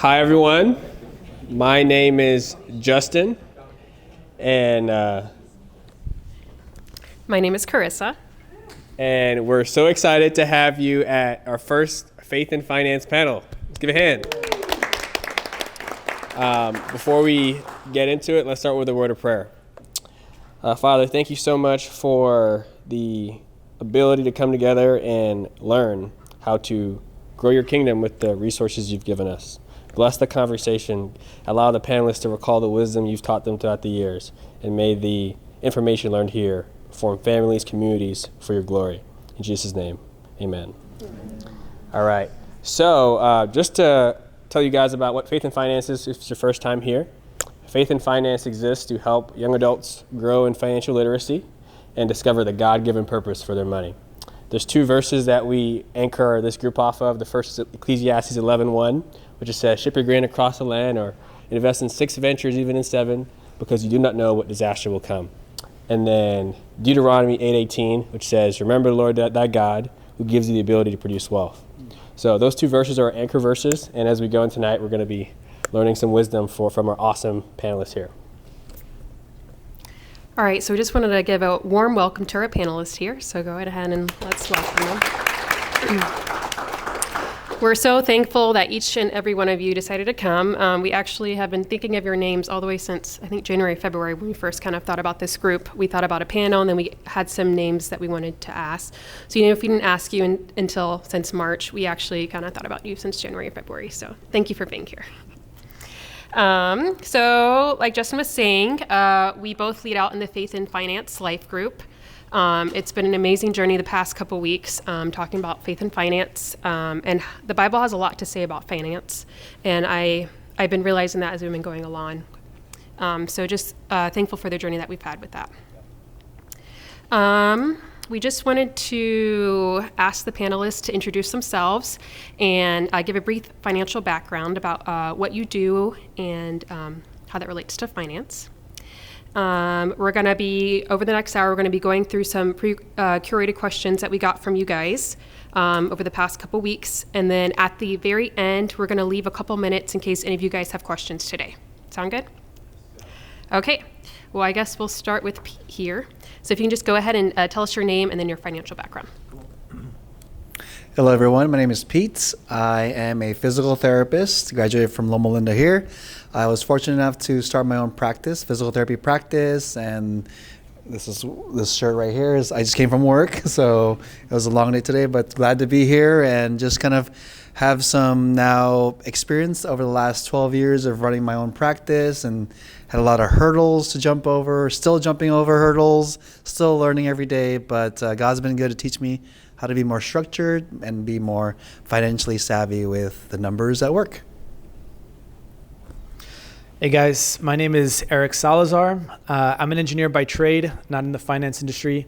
Hi, everyone. My name is Justin, and My name is Carissa. and we're so excited to have you at our first Faith and Finance panel. Let's give a hand. Before we get into it, let's start with a word of prayer. Father, thank you so much for the ability to come together and learn how to grow your kingdom with the resources you've given us. Bless the conversation. Allow the panelists to recall the wisdom you've taught them throughout the years, and may the information learned here form families, communities for your glory. In Jesus' name, amen. All right. So just to tell you guys about what Faith and Finance is, if it's your first time here. Faith and Finance exists to help young adults grow in financial literacy and discover the God-given purpose for their money. There's two verses that we anchor this group off of. The first is Ecclesiastes 11:1, which it says, "Ship your grain across the land, or invest in 6 ventures, even in 7, because you do not know what disaster will come." And then Deuteronomy 8:18, which says, "Remember the Lord thy God, who gives you the ability to produce wealth." So those two verses are our anchor verses, and as we go in tonight, we're going to be learning some wisdom from our awesome panelists here. All right, so we just wanted to give a warm welcome to our panelists here. So go ahead and let's welcome them. We're so thankful that each and every one of you decided to come. We actually have been thinking of your names all the way since, I think, January, February, when we first kind of thought about this group. We thought about a panel, and then we had some names that we wanted to ask. So, if we didn't ask you until since March, we actually kind of thought about you since January, February. So thank you for being here. So like Justin was saying, we both lead out in the Faith and Finance Life group. It's been an amazing journey the past couple weeks, talking about faith and finance, and the Bible has a lot to say about finance, and I've been realizing that as we've been going along. So just thankful for the journey that we've had with that. We just wanted to ask the panelists to introduce themselves and give a brief financial background about what you do and how that relates to finance. We're going to be, over the next hour, we're going to be going through some curated questions that we got from you guys over the past couple weeks. And then at the very end, we're going to leave a couple minutes in case any of you guys have questions today. Sound good? Okay. Well, I guess we'll start with Pete here. So if you can just go ahead and tell us your name and then your financial background. Hello, everyone. My name is Pete. I am a physical therapist, graduated from Loma Linda here. I was fortunate enough to start my own practice, physical therapy practice, and this shirt right here is, I just came from work, so it was a long day today, but glad to be here and just kind of have some now experience over the last 12 years of running my own practice, and had a lot of hurdles to jump over, still jumping over hurdles, still learning every day, but God's been good to teach me how to be more structured and be more financially savvy with the numbers at work. Hey guys, my name is Eric Salazar. I'm an engineer by trade, not in the finance industry,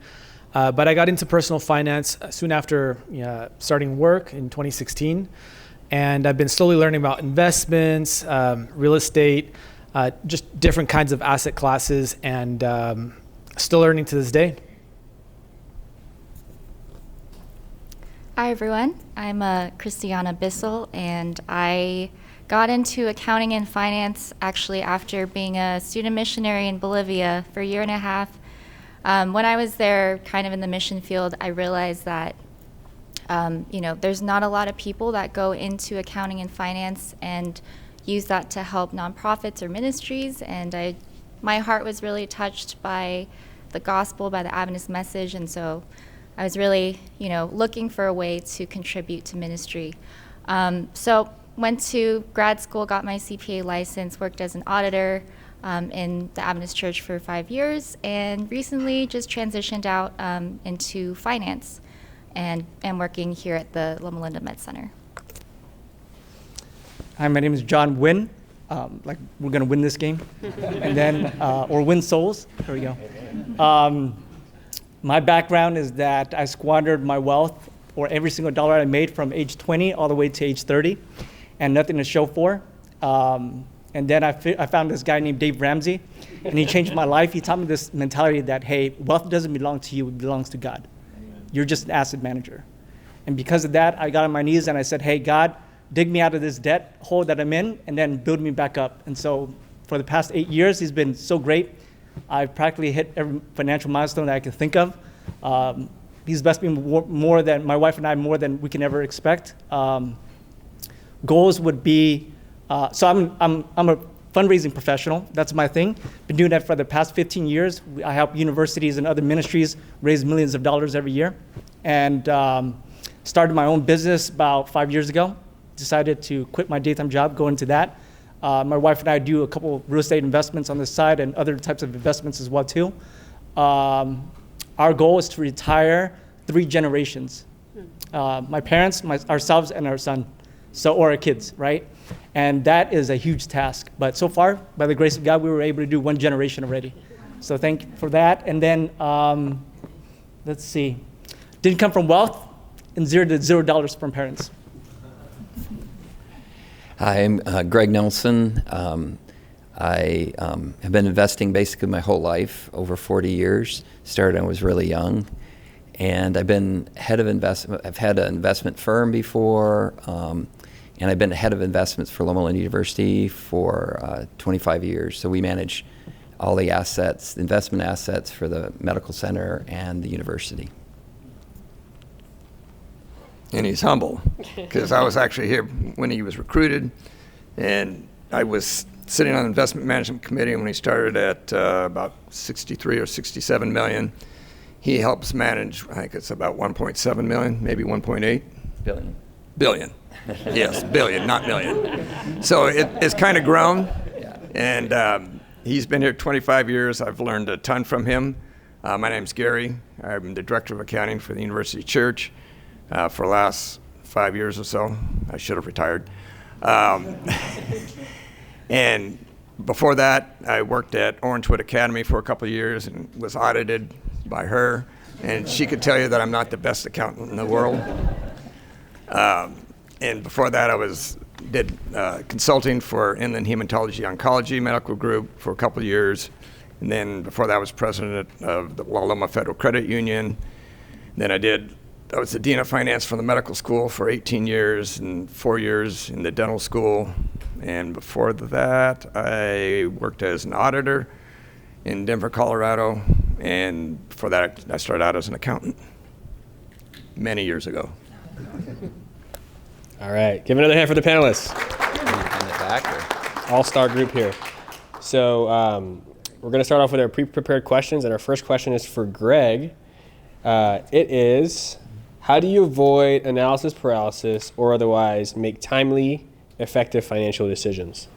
but I got into personal finance soon after starting work in 2016, and I've been slowly learning about investments, real estate, just different kinds of asset classes, and still learning to this day. Hi everyone, I'm Christiana Bissell, and I got into accounting and finance actually after being a student missionary in Bolivia for a year and a half. When I was there kind of in the mission field, I realized that there's not a lot of people that go into accounting and finance and use that to help nonprofits or ministries, and my heart was really touched by the gospel, by the Adventist message, and so I was really, looking for a way to contribute to ministry. So went to grad school, got my CPA license, worked as an auditor in the Adventist Church for 5 years, and recently just transitioned out into finance and am working here at the Loma Linda Med Center. Hi, my name is John Wynn. Like we're gonna win this game, and then or win souls. There we go. My background is that I squandered my wealth, or every single dollar I made, from age 20 all the way to age 30, and nothing to show for. And then I found this guy named Dave Ramsey, and he changed my life. He taught me this mentality that, hey, wealth doesn't belong to you, it belongs to God. You're just an asset manager. And because of that, I got on my knees and I said, hey, God, dig me out of this debt hole that I'm in, and then build me back up. And so for the past 8 years, he's been so great. I've practically hit every financial milestone that I can think of. He's blessed me more than my wife and I, more than we can ever expect. Goals would be, so I'm a fundraising professional. That's my thing. Been doing that for the past 15 years. I help universities and other ministries raise millions of dollars every year. And started my own business about 5 years ago. Decided to quit my daytime job, go into that. My wife and I do a couple real estate investments on the side and other types of investments as well too. Our goal is to retire 3 generations. My parents, ourselves, and our son, or our kids, right? And that is a huge task. But so far, by the grace of God, we were able to do 1 generation already. So thank you for that. And then, let's see. Didn't come from wealth and $0 from parents. Hi, I'm Greg Nelson. I have been investing basically my whole life, over 40 years. Started when I was really young. And I've been head of investment. I've had an investment firm before, and I've been head of investments for Loma Linda University for 25 years. So we manage all the assets, investment assets for the medical center and the university. And he's humble, because I was actually here when he was recruited, and I was sitting on the investment management committee when he started at about 63 or 67 million. He helps manage, I think it's about 1.7 million, maybe 1.8 Billion. billion. Yes, billion, not million. So it's kind of grown, and he's been here 25 years. I've learned a ton from him. My name's Gary. I'm the director of accounting for the University Church. For the last 5 years or so. I should have retired. And before that, I worked at Orangewood Academy for a couple of years and was audited by her. And she could tell you that I'm not the best accountant in the world. And before that, I did consulting for Inland Hematology Oncology Medical Group for a couple of years. And then before that, I was president of the La Loma Federal Credit Union. Then I was the dean of finance for the medical school for 18 years and 4 years in the dental school. And before that, I worked as an auditor in Denver, Colorado. And before that, I started out as an accountant many years ago. All right. Give another hand for the panelists. In the back, or? All-star group here. So we're going to start off with our pre-prepared questions. And our first question is for Greg. It is, how do you avoid analysis paralysis or otherwise make timely, effective financial decisions?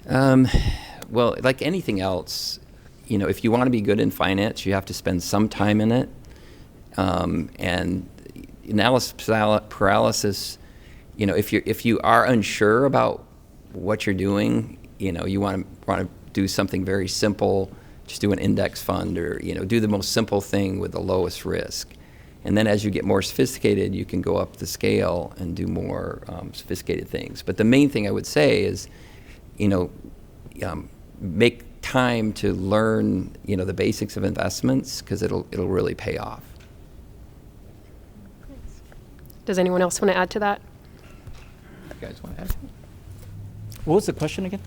Well, like anything else, if you want to be good in finance, you have to spend some time in it. And analysis paralysis, if you are unsure about what you're doing, you want to do something very simple. Just do an index fund, or do the most simple thing with the lowest risk. And then as you get more sophisticated, you can go up the scale and do more sophisticated things. But the main thing I would say is, make time to learn, the basics of investments, because it'll really pay off. Does anyone else want to add to that? You guys want to add? What was the question again?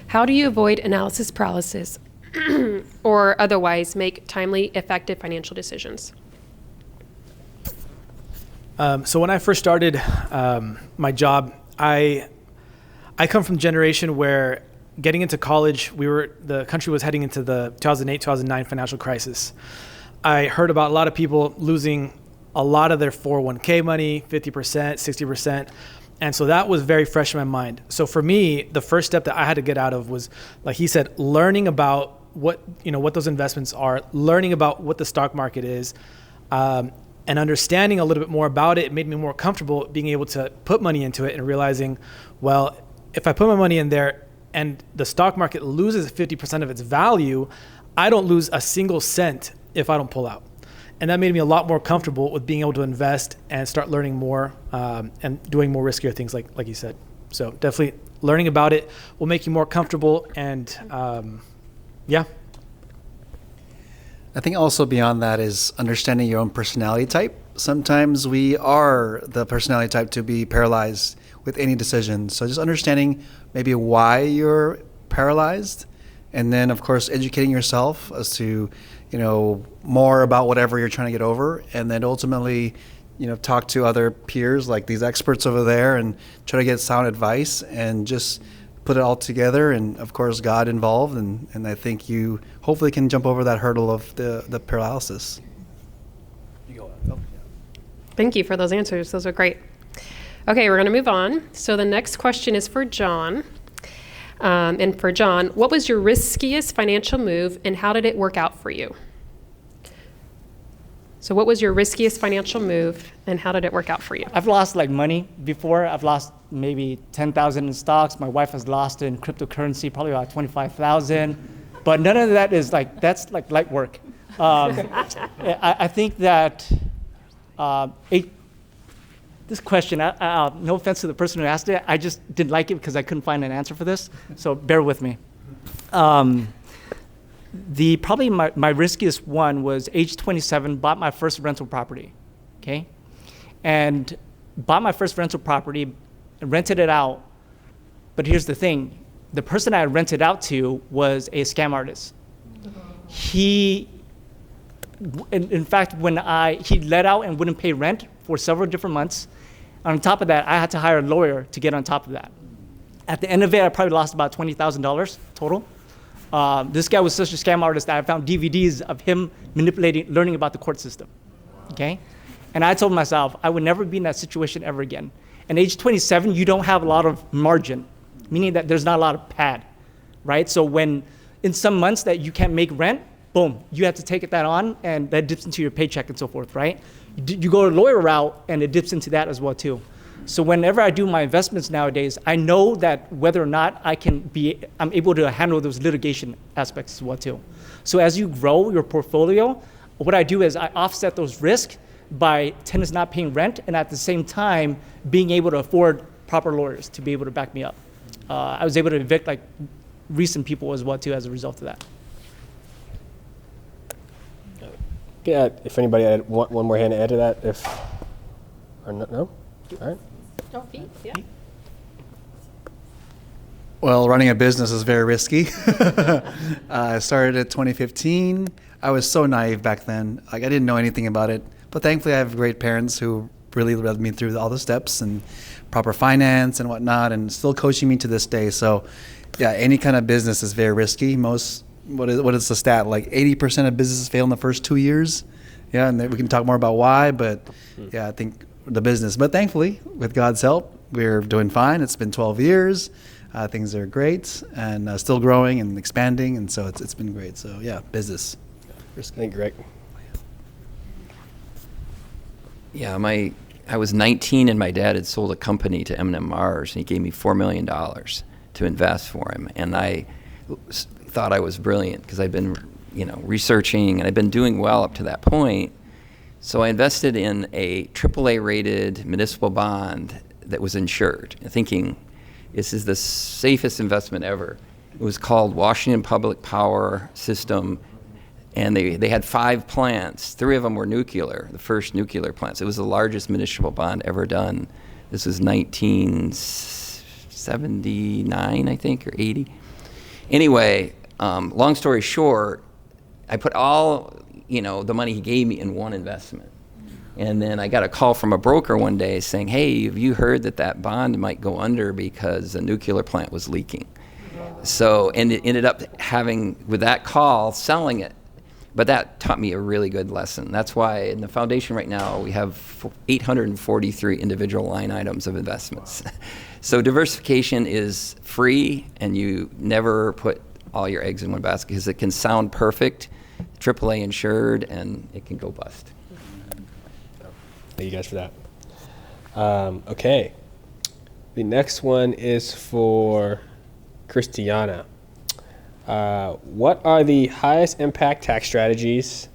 How do you avoid analysis paralysis or otherwise make timely, effective financial decisions? So when I first started my job, I come from a generation where getting into college, the country was heading into the 2008-2009 financial crisis. I heard about a lot of people losing a lot of their 401k money, 50%, 60%. And so that was very fresh in my mind. So for me, the first step that I had to get out of was, like he said, learning about what those investments are, learning about what the stock market is, and understanding a little bit more about it. It made me more comfortable being able to put money into it and realizing, well, if I put my money in there and the stock market loses 50% of its value, I don't lose a single cent if I don't pull out. And that made me a lot more comfortable with being able to invest and start learning more and doing more riskier things, like you said. So definitely learning about it will make you more comfortable. And yeah. I think also beyond that is understanding your own personality type. sometimes we are the personality type to be paralyzed with any decision. So just understanding maybe why you're paralyzed, and then of course educating yourself as to, more about whatever you're trying to get over, and then ultimately, talk to other peers like these experts over there and try to get sound advice and just put it all together, and of course God involved, and I think you hopefully can jump over that hurdle of the paralysis. Thank you for those answers. Those are great. Okay, we're going to move on. So the next question is for John. And for John, what was your riskiest financial move and how did it work out for you? So what was your riskiest financial move and how did it work out for you? I've lost like money before. I've lost maybe 10,000 in stocks. My wife has lost in cryptocurrency, probably about 25,000. But none of that is that's like light work. I think that this question, no offense to the person who asked it, I just didn't like it because I couldn't find an answer for this. So bear with me. Probably my riskiest one was age 27, bought my first rental property, okay? And bought my first rental property, rented it out. But here's the thing, the person I rented out to was a scam artist. In fact, when he let out and wouldn't pay rent for several different months. On top of that, I had to hire a lawyer to get on top of that. At the end of it, I probably lost about $20,000 total. This guy was such a scam artist that I found DVDs of him learning about the court system, okay? And I told myself, I would never be in that situation ever again. And age 27, you don't have a lot of margin, meaning that there's not a lot of pad, right? So when in some months that you can't make rent, boom, you have to take that on and that dips into your paycheck and so forth, right? You go a lawyer route and it dips into that as well too. So whenever I do my investments nowadays, I know that whether or not I'm able to handle those litigation aspects as well too. So as you grow your portfolio, what I do is I offset those risks by tenants not paying rent and at the same time being able to afford proper lawyers to be able to back me up. I was able to evict like recent people as well too as a result of that. Yeah, if anybody had one more hand to add to that, or no? All right. Oh, yeah. Well, running a business is very risky. I started at 2015. I was so naive back then. I didn't know anything about it. But thankfully, I have great parents who really led me through all the steps and proper finance and whatnot, and still coaching me to this day. So, yeah, any kind of business is very risky. What is the stat? Like 80% of businesses fail in the first 2 years. Yeah, and we can talk more about why, but yeah, I think the business. But thankfully, with God's help, we're doing fine. It's been 12 years. Things are great and still growing and expanding, and so it's been great. So yeah, business. Risky. Thank you, Greg. Yeah, I was 19 and my dad had sold a company to M&M Mars and he gave me $4 million to invest for him. And I thought I was brilliant because I'd been, researching and I'd been doing well up to that point. So I invested in a AAA rated municipal bond that was insured, thinking this is the safest investment ever. It was called Washington Public Power System, and they had 5 plants. 3 of them were nuclear, the first nuclear plants. It was the largest municipal bond ever done. This was 1979, I think, or 80. Anyway, long story short, I put all the money he gave me in one investment. And then I got a call from a broker one day saying, hey, have you heard that bond might go under because a nuclear plant was leaking? So, and it ended up with that call, selling it. But that taught me a really good lesson. That's why in the foundation right now, we have 843 individual line items of investments. So diversification is free, and you never put all your eggs in one basket because it can sound perfect, AAA insured, and it can go bust. Thank you guys for that. Okay. The next one is for Christiana. What are the highest impact tax strategies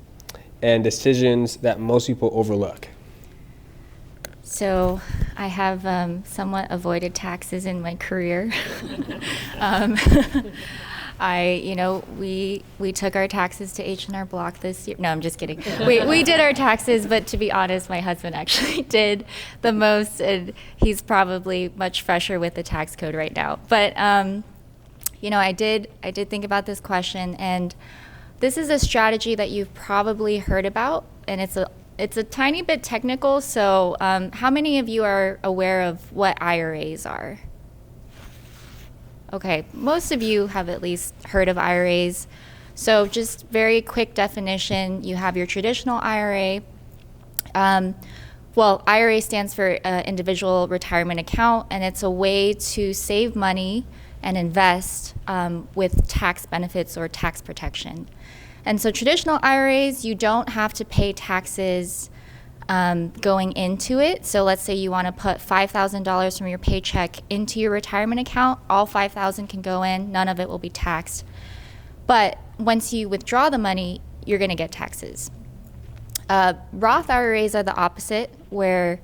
and decisions that most people overlook? So I have somewhat avoided taxes in my career. We took our taxes to H&R Block this year. No, I'm just kidding. We did our taxes, but to be honest, my husband actually did the most, and he's probably much fresher with the tax code right now. But I did think about this question, and this is a strategy that you've probably heard about, and it's a tiny bit technical. So how many of you are aware of what IRAs are? Okay, most of you have at least heard of IRAs. So just very quick definition, you have your traditional IRA. IRA stands for individual retirement account, and it's a way to save money and invest with tax benefits or tax protection. And so traditional IRAs, you don't have to pay taxes going into it. So let's say you want to put $5,000 from your paycheck into your retirement account. All $5,000 can go in. None of it will be taxed. But once you withdraw the money, you're going to get taxes. Roth IRAs are the opposite, where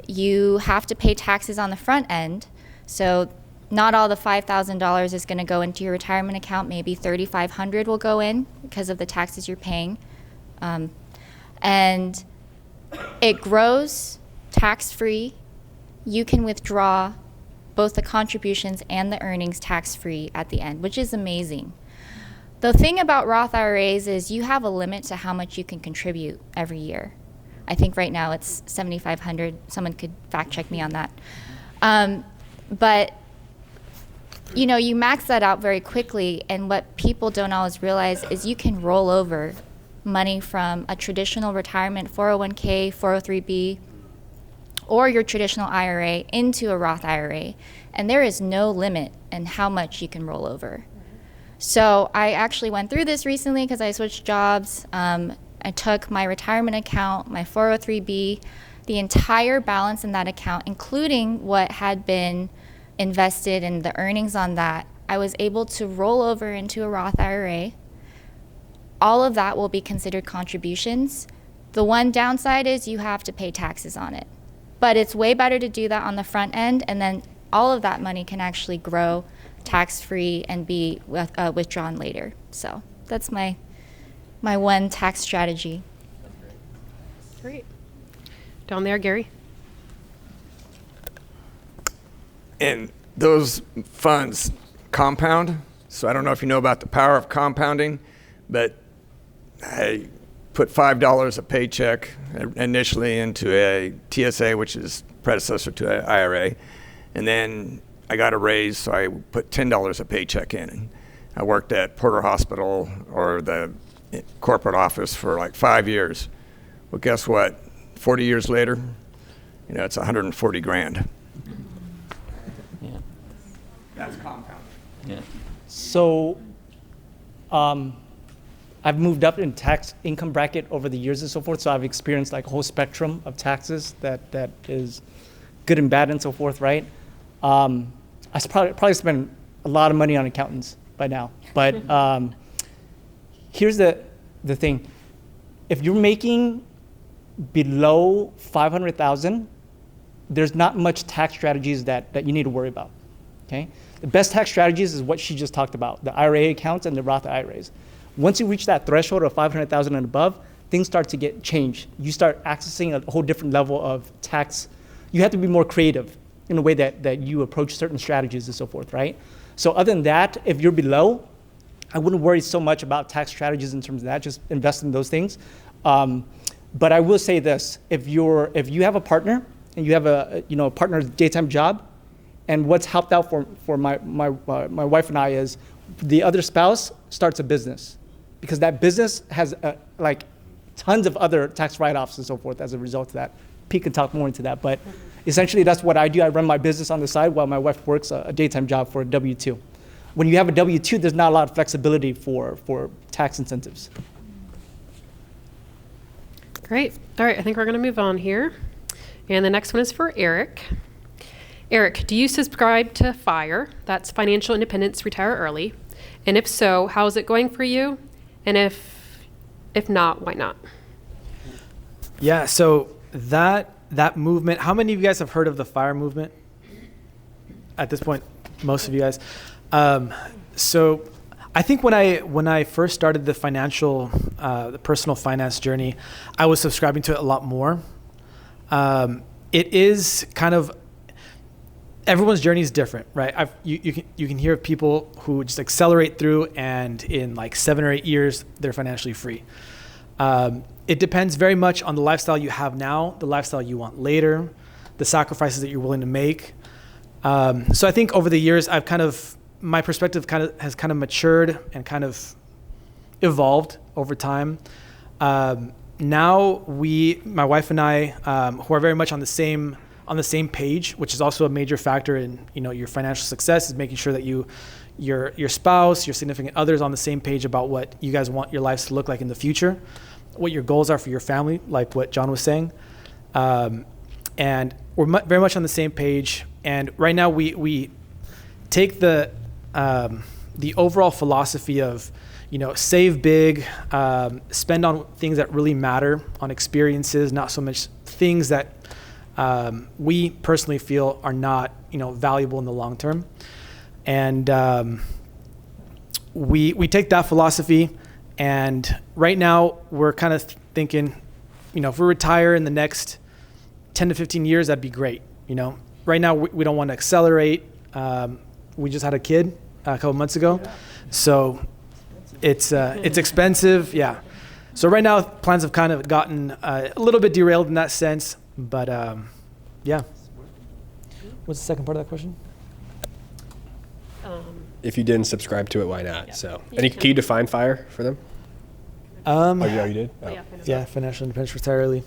you have to pay taxes on the front end. So not all the $5,000 is going to go into your retirement account. Maybe $3,500 will go in because of the taxes you're paying. And it grows tax-free. You can withdraw both the contributions and the earnings tax-free at the end, which is amazing. The thing about Roth IRAs is you have a limit to how much you can contribute every year. I think right now it's $7,500. Someone could fact check me on that. But you max that out very quickly, and what people don't always realize is you can roll over money from a traditional retirement 401k, 403b, or your traditional IRA into a Roth IRA, and there is no limit in how much you can roll over. So I actually went through this recently because I switched jobs. I took my retirement account, my 403b, the entire balance in that account, including what had been invested and the earnings on that, I was able to roll over into a Roth IRA. All of that will be considered contributions. The one downside is you have to pay taxes on it. But it's way better to do that on the front end, and then all of that money can actually grow tax-free and be withdrawn later. So that's my one tax strategy. Great. Down there, Gary. And those funds compound. So I don't know if you know about the power of compounding, but I put $5 a paycheck initially into a TSA, which is predecessor to an IRA. And then I got a raise, so I put $10 a paycheck in. And I worked at Porter Hospital or the corporate office for like 5 years. Well, guess what? 40 years later, it's 140 grand. Yeah. That's compounding. Yeah. So I've moved up in tax income bracket over the years and so forth, so I've experienced like a whole spectrum of taxes that is good and bad and so forth, right? I probably spend a lot of money on accountants by now, but here's the thing. If you're making below $500,000, there's not much tax strategies that you need to worry about, okay? The best tax strategies is what she just talked about, the IRA accounts and the Roth IRAs. Once you reach that threshold of 500,000 and above, things start to get changed. You start accessing a whole different level of tax. You have to be more creative in a way that you approach certain strategies and so forth, right? So other than that, if you're below, I wouldn't worry so much about tax strategies in terms of that, just invest in those things. But I will say this, if you have a partner and you have a partner's daytime job, and what's helped out for my wife and I is the other spouse starts a business, because that business has like tons of other tax write-offs and so forth as a result of that. Pete can talk more into that, but essentially that's what I do. I run my business on the side while my wife works a daytime job for a W-2. When you have a W-2, there's not a lot of flexibility for tax incentives. Great. All right, I think we're going to move on here. And the next one is for Eric. Eric, do you subscribe to FIRE? That's Financial Independence, Retire Early. And if so, how is it going for you? And if not, why not? Yeah, so that movement, how many of you guys have heard of the FIRE movement? At this point, most of you guys. So I think when I first started the personal finance journey, I was subscribing to it a lot more. It is kind of, everyone's journey is different, right? You can hear of people who just accelerate through, and in like 7 or 8 years, they're financially free. It depends very much on the lifestyle you have now, the lifestyle you want later, the sacrifices that you're willing to make. So I think over the years, my perspective has matured and kind of evolved over time. Now my wife and I, who are very much on the same page, which is also a major factor in your financial success, is making sure that your spouse, your significant other is on the same page about what you guys want your lives to look like in the future, what your goals are for your family, like what John was saying. And we're very much on the same page. And right now we take the overall philosophy of, save big, spend on things that really matter, on experiences, not so much things that we personally feel are not, valuable in the long term. And we take that philosophy, and right now we're kind of thinking, if we retire in the next 10 to 15 years, that'd be great. Right now we don't want to accelerate. We just had a kid a couple months ago, so it's expensive. Yeah. So right now plans have kind of gotten a little bit derailed in that sense, but yeah. What's the second part of that question? If you didn't subscribe to it, why not? Yeah. So, can you define FIRE for them? You did? Oh. Yeah, financial independence, retire early.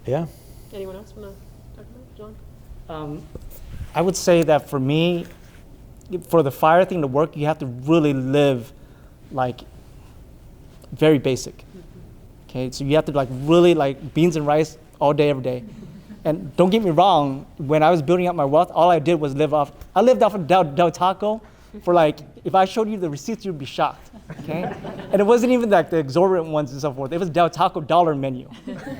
Yeah. Anyone else want to talk about it? John? I would say that for me, for the FIRE thing to work, you have to really live like very basic. Okay, so you have to really beans and rice all day, every day. And don't get me wrong, when I was building up my wealth, all I did was I lived off of Del Taco for if I showed you the receipts, you'd be shocked, okay? And it wasn't even the exorbitant ones and so forth. It was Del Taco dollar menu,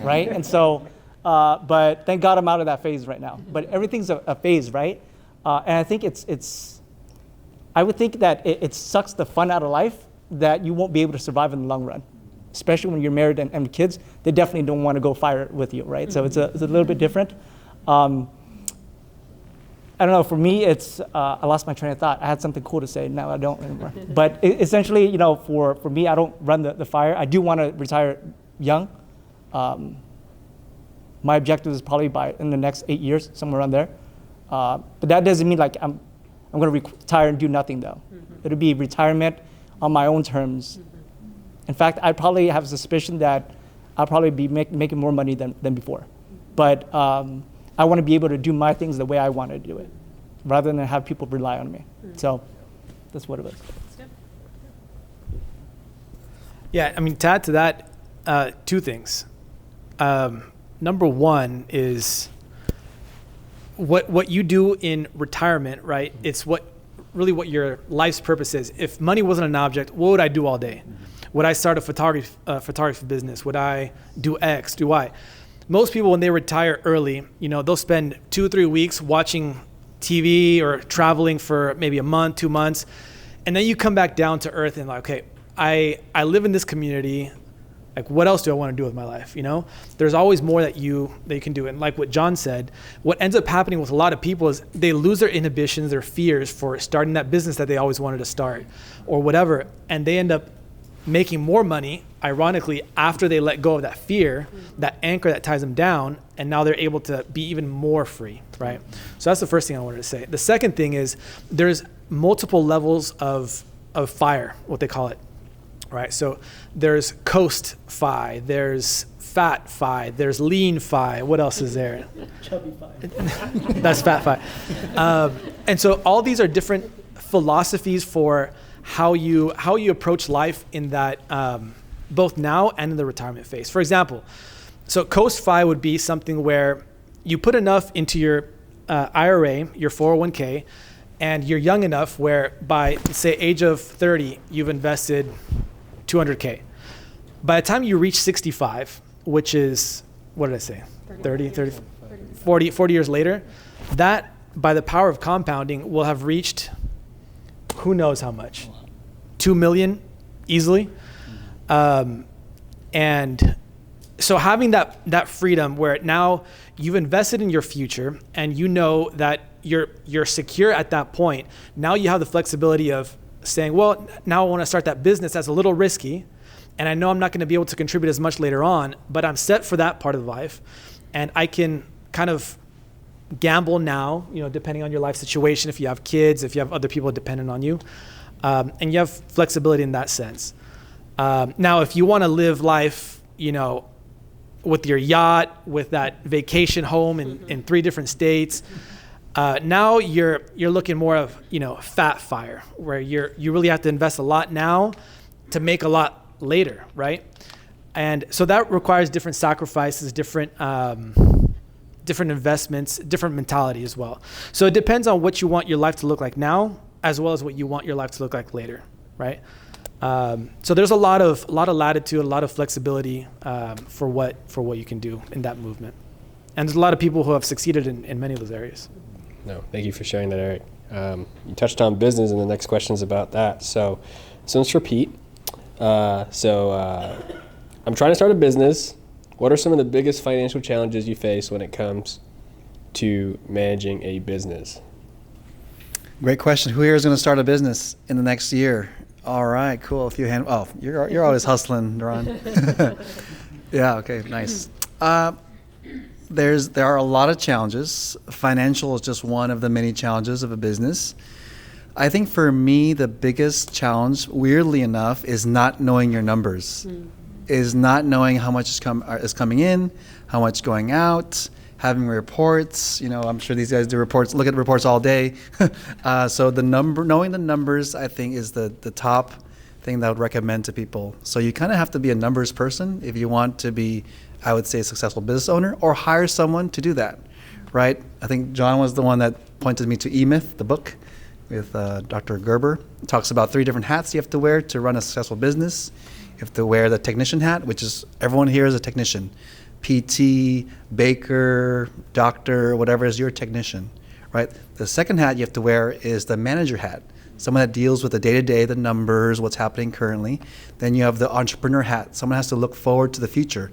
right? And so, but thank God I'm out of that phase right now. But everything's a phase, right? And I think I would think that it sucks the fun out of life that you won't be able to survive in the long run. Especially when you're married and kids, they definitely don't want to go FIRE with you, right? So it's a little bit different. I don't know, for me, I lost my train of thought. I had something cool to say, now I don't anymore. But essentially, for me, I don't run the FIRE. I do want to retire young. My objective is probably in the next 8 years, somewhere around there. But that doesn't mean I'm going to retire and do nothing though. Mm-hmm. It'll be retirement on my own terms. Mm-hmm. In fact, I probably have a suspicion that I'll probably be making more money than before. But I want to be able to do my things the way I want to do it, rather than have people rely on me. Mm-hmm. So that's what it was. Yeah, to add to that, 2 things. Number one is what you do in retirement, right? It's what your life's purpose is. If money wasn't an object, what would I do all day? Mm-hmm. Would I start a photography business? Would I do X, do Y? Most people, when they retire early, they'll spend 2 or 3 weeks watching TV or traveling for maybe a month, 2 months. And then you come back down to earth and okay, I live in this community. What else do I want to do with my life? There's always more that you can do. And like what John said, what ends up happening with a lot of people is they lose their inhibitions, their fears for starting that business that they always wanted to start or whatever. And they end up making more money, ironically, after they let go of that fear, that anchor that ties them down, and now they're able to be even more free, right? So that's the first thing I wanted to say. The second thing is there's multiple levels of FIRE, what they call it, right? So there's coast FI, there's fat FI, there's lean FI. What else is there? Chubby FI. That's fat FI. And so all these are different philosophies for how you approach life in that both now and in the retirement phase. For example, so Coast FI would be something where you put enough into your IRA, your 401k, and you're young enough where by, say, age of 30, you've invested 200K. By the time you reach 65, which is, what did I say? 40 years later, that, by the power of compounding, will have reached who knows how much. $2 million easily. And so having that freedom where now you've invested in your future and you know that you're secure at that point. Now you have the flexibility of saying, well, now I want to start that business that's a little risky, and I know I'm not going to be able to contribute as much later on, but I'm set for that part of life, and I can kind of gamble now, depending on your life situation, if you have kids, if you have other people dependent on you, and you have flexibility in that sense. Now, if you want to live life, with your yacht, with that vacation home in 3 different states, now you're looking more of fat fire, where you really have to invest a lot now to make a lot later, right? And so that requires different sacrifices, different investments, different mentality as well. So it depends on what you want your life to look like now, as well as what you want your life to look like later, right? So there's a lot of latitude, a lot of flexibility for what you can do in that movement. And there's a lot of people who have succeeded in many of those areas. No, thank you for sharing that, Eric. You touched on business, and the next question is about that. So this one's for Pete. I'm trying to start a business. What are some of the biggest financial challenges you face when it comes to managing a business? Great question. Who here is going to start a business in the next year? All right, cool. A few hand. Oh, you're always hustling, Ron. Yeah. Okay. Nice. There are a lot of challenges. Financial is just one of the many challenges of a business. I think for me, the biggest challenge, weirdly enough, is not knowing your numbers. Is not knowing how much is coming in, how much going out, having reports. I'm sure these guys do reports, look at reports all day. So knowing the numbers, I think, is the top thing that I would recommend to people. So you kind of have to be a numbers person if you want to be, I would say, a successful business owner, or hire someone to do that, right? I think John was the one that pointed me to E-Myth, the book with Dr. Gerber. It talks about 3 different hats you have to wear to run a successful business. You have to wear the technician hat, which is everyone here is a technician. PT, baker, doctor, whatever is your technician, right? The second hat you have to wear is the manager hat, someone that deals with the day-to-day, the numbers, what's happening currently. Then you have the entrepreneur hat. Someone has to look forward to the future,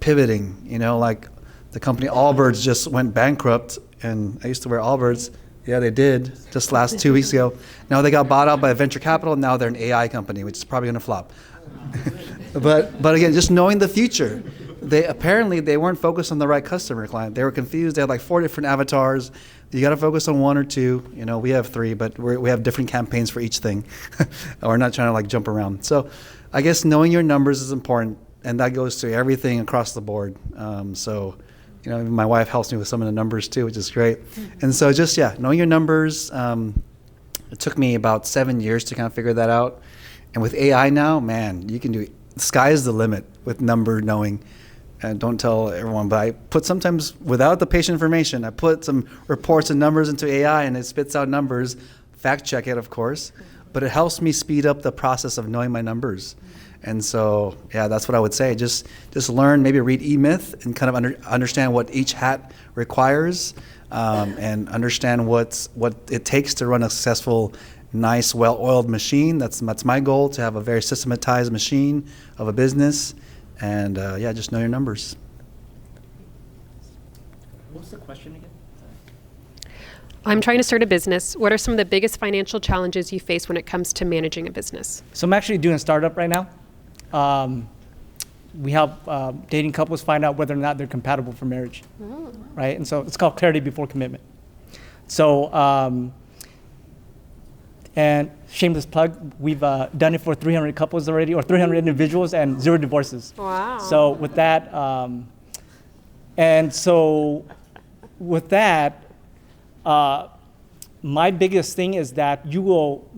pivoting, like the company Allbirds just went bankrupt, and I used to wear Allbirds. Yeah, they did, just last 2 weeks ago. Now they got bought out by venture capital. Now they're an AI company, which is probably going to flop. But again, just knowing the future. They weren't focused on the right customer client. They were confused. They had like 4 different avatars. You got to focus on 1 or 2. We have 3, but we have different campaigns for each thing. We're not trying to jump around. So I guess knowing your numbers is important, and that goes to everything across the board. My wife helps me with some of the numbers too, which is great. And so knowing your numbers. It took me about 7 years to kind of figure that out. And with AI now, man, you can do, the sky is the limit with number knowing. And don't tell everyone, but I put sometimes, without the patient information, I put some reports and numbers into AI, and it spits out numbers. Fact check it, of course. But it helps me speed up the process of knowing my numbers. And so, that's what I would say. Just learn, maybe read E-Myth and kind of understand what each hat requires, and understand what it takes to run a successful, nice, well-oiled machine. That's my goal, to have a very systematized machine of a business. And just know your numbers. What's the question again? I'm trying to start a business. What are some of the biggest financial challenges you face when it comes to managing a business? So I'm actually doing a startup right now. We help dating couples find out whether or not they're compatible for marriage, right? And so it's called Clarity Before Commitment. So, and shameless plug, we've done it for 300 couples already, or 300 individuals, and 0 divorces. Wow. So with that, my biggest tip is that you will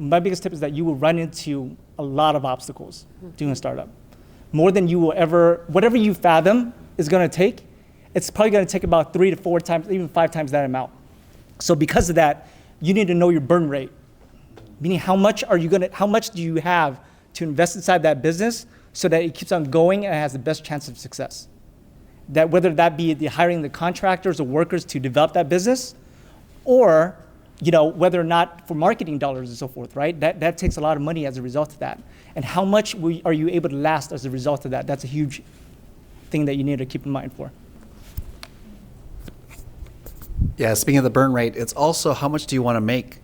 run into a lot of obstacles doing a startup. More than you will ever, whatever you fathom is going to take, it's probably going to take about 3 to 4 times, even 5 times that amount. So because of that, you need to know your burn rate. Meaning how much do you have to invest inside that business so that it keeps on going and has the best chance of success? That whether that be hiring the contractors or workers to develop that business, or whether or not for marketing dollars and so forth, right? That takes a lot of money as a result of that. And how much are you able to last as a result of that? That's a huge thing that you need to keep in mind for. Yeah, speaking of the burn rate, it's also how much do you want to make?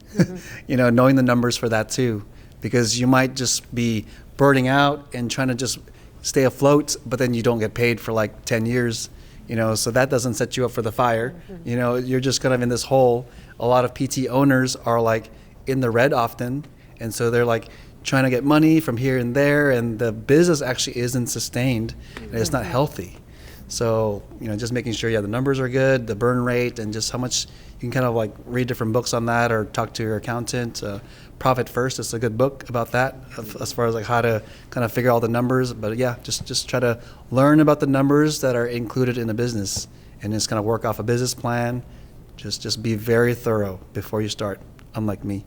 Knowing the numbers for that too, because you might just be burning out and trying to just stay afloat, but then you don't get paid for like 10 years, so that doesn't set you up for the fire. You're just kind of in this hole. A lot of PT owners are like in the red often, and so they're like trying to get money from here and there, and the business actually isn't sustained, and it's not healthy. So, just making sure, the numbers are good, the burn rate, and just how much you can kind of like read different books on that or talk to your accountant. Profit First is a good book about that, as far as like how to kind of figure all the numbers. But yeah, just try to learn about the numbers that are included in the business and just kind of work off a business plan. Just be very thorough before you start, unlike me.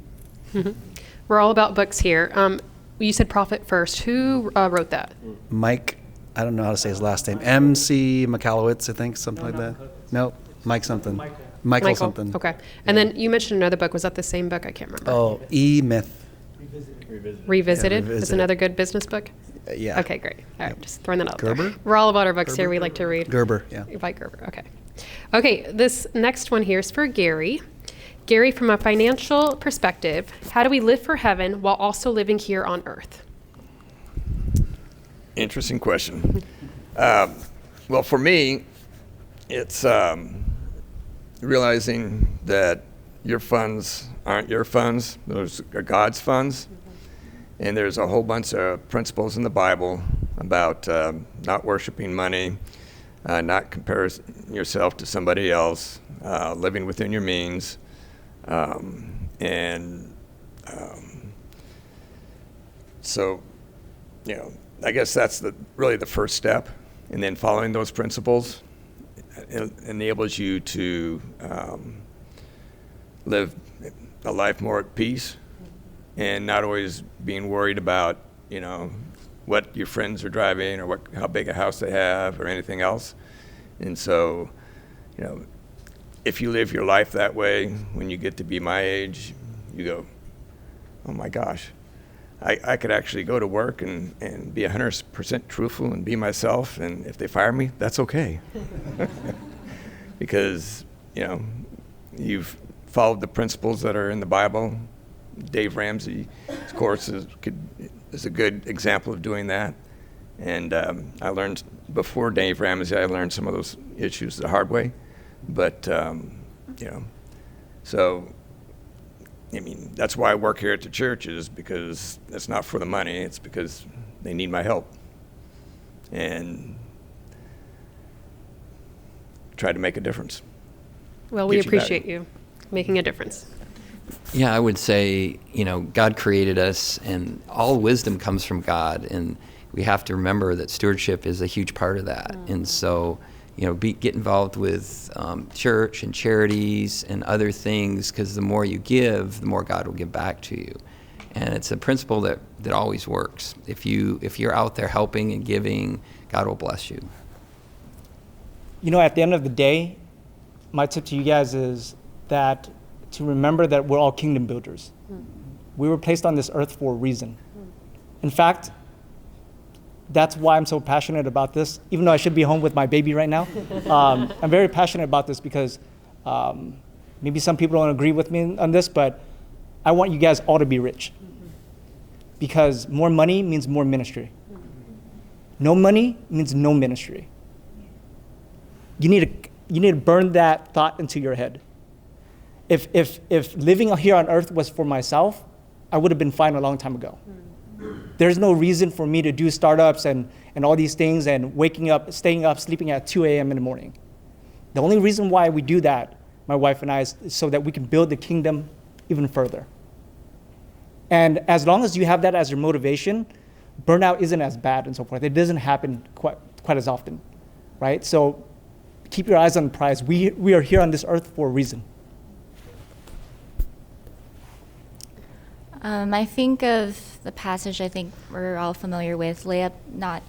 We're all about books here. You said Profit First. Who wrote that? Mike, I don't know how to say his last name. M.C. Michalowicz, I think, something like that. No, Mike something. Michael something. Okay. And then you mentioned another book. Was that the same book? I can't remember. Oh, E-Myth. Revisited? Yeah, That's another good business book? Yeah. Okay, great. All right, just throwing that out Gerber? there. We're all about our books here. We like to read. Gerber, yeah. By Gerber, okay. Okay, this next one here is for Gary. Gary, from a financial perspective, how do we live for heaven while also living here on earth? Interesting question. Well, for me, it's realizing that your funds aren't your funds. Those are God's funds. And there's a whole bunch of principles in the Bible about not worshiping money, not comparing yourself to somebody else, living within your means. So, I guess that's really the first step. And then following those principles enables you to live a life more at peace and not always being worried about, what your friends are driving or how big a house they have or anything else. And so, if you live your life that way, when you get to be my age, you go, oh my gosh, I could actually go to work and be 100% truthful and be myself, and if they fire me, that's okay. Because, you've followed the principles that are in the Bible. Dave Ramsey, of course, is a good example of doing that. And I learned, before Dave Ramsey, I learned some of those issues the hard way. But, so, that's why I work here at the church, is because it's not for the money, it's because they need my help. And try to make a difference. Well, we appreciate you making a difference. Yeah, I would say, God created us, and all wisdom comes from God, and we have to remember that stewardship is a huge part of that. And so, get involved with church and charities and other things, because the more you give, the more God will give back to you. And it's a principle that always works. If you're out there helping and giving, God will bless you. At the end of the day, my tip to you guys is that to remember that we're all kingdom builders. We were placed on this earth for a reason. In fact, that's why I'm so passionate about this, even though I should be home with my baby right now. I'm very passionate about this because maybe some people don't agree with me on this, but I want you guys all to be rich. Because more money means more ministry. No money means no ministry. You need to burn that thought into your head. If living here on earth was for myself, I would have been fine a long time ago. There's no reason for me to do startups and all these things and waking up, staying up, sleeping at 2 a.m. in the morning. The only reason why we do that, my wife and I, is so that we can build the kingdom even further. And as long as you have that as your motivation, burnout isn't as bad and so forth. It doesn't happen quite as often, right? So keep your eyes on the prize. We are here on this earth for a reason. I think of the passage I think we're all familiar with, lay not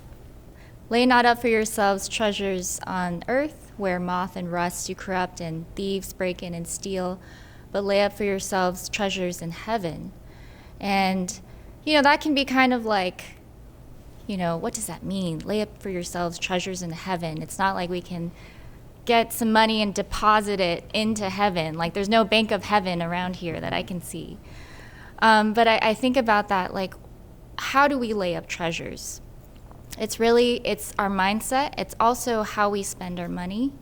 up for yourselves treasures on earth where moth and rust do corrupt and thieves break in and steal, but lay up for yourselves treasures in heaven. And, that can be kind of like, what does that mean? Lay up for yourselves treasures in heaven. It's not like we can get some money and deposit it into heaven. Like, there's no bank of heaven around here that I can see. But I think about that, like, how do we lay up treasures? It's our mindset. It's also how we spend our money.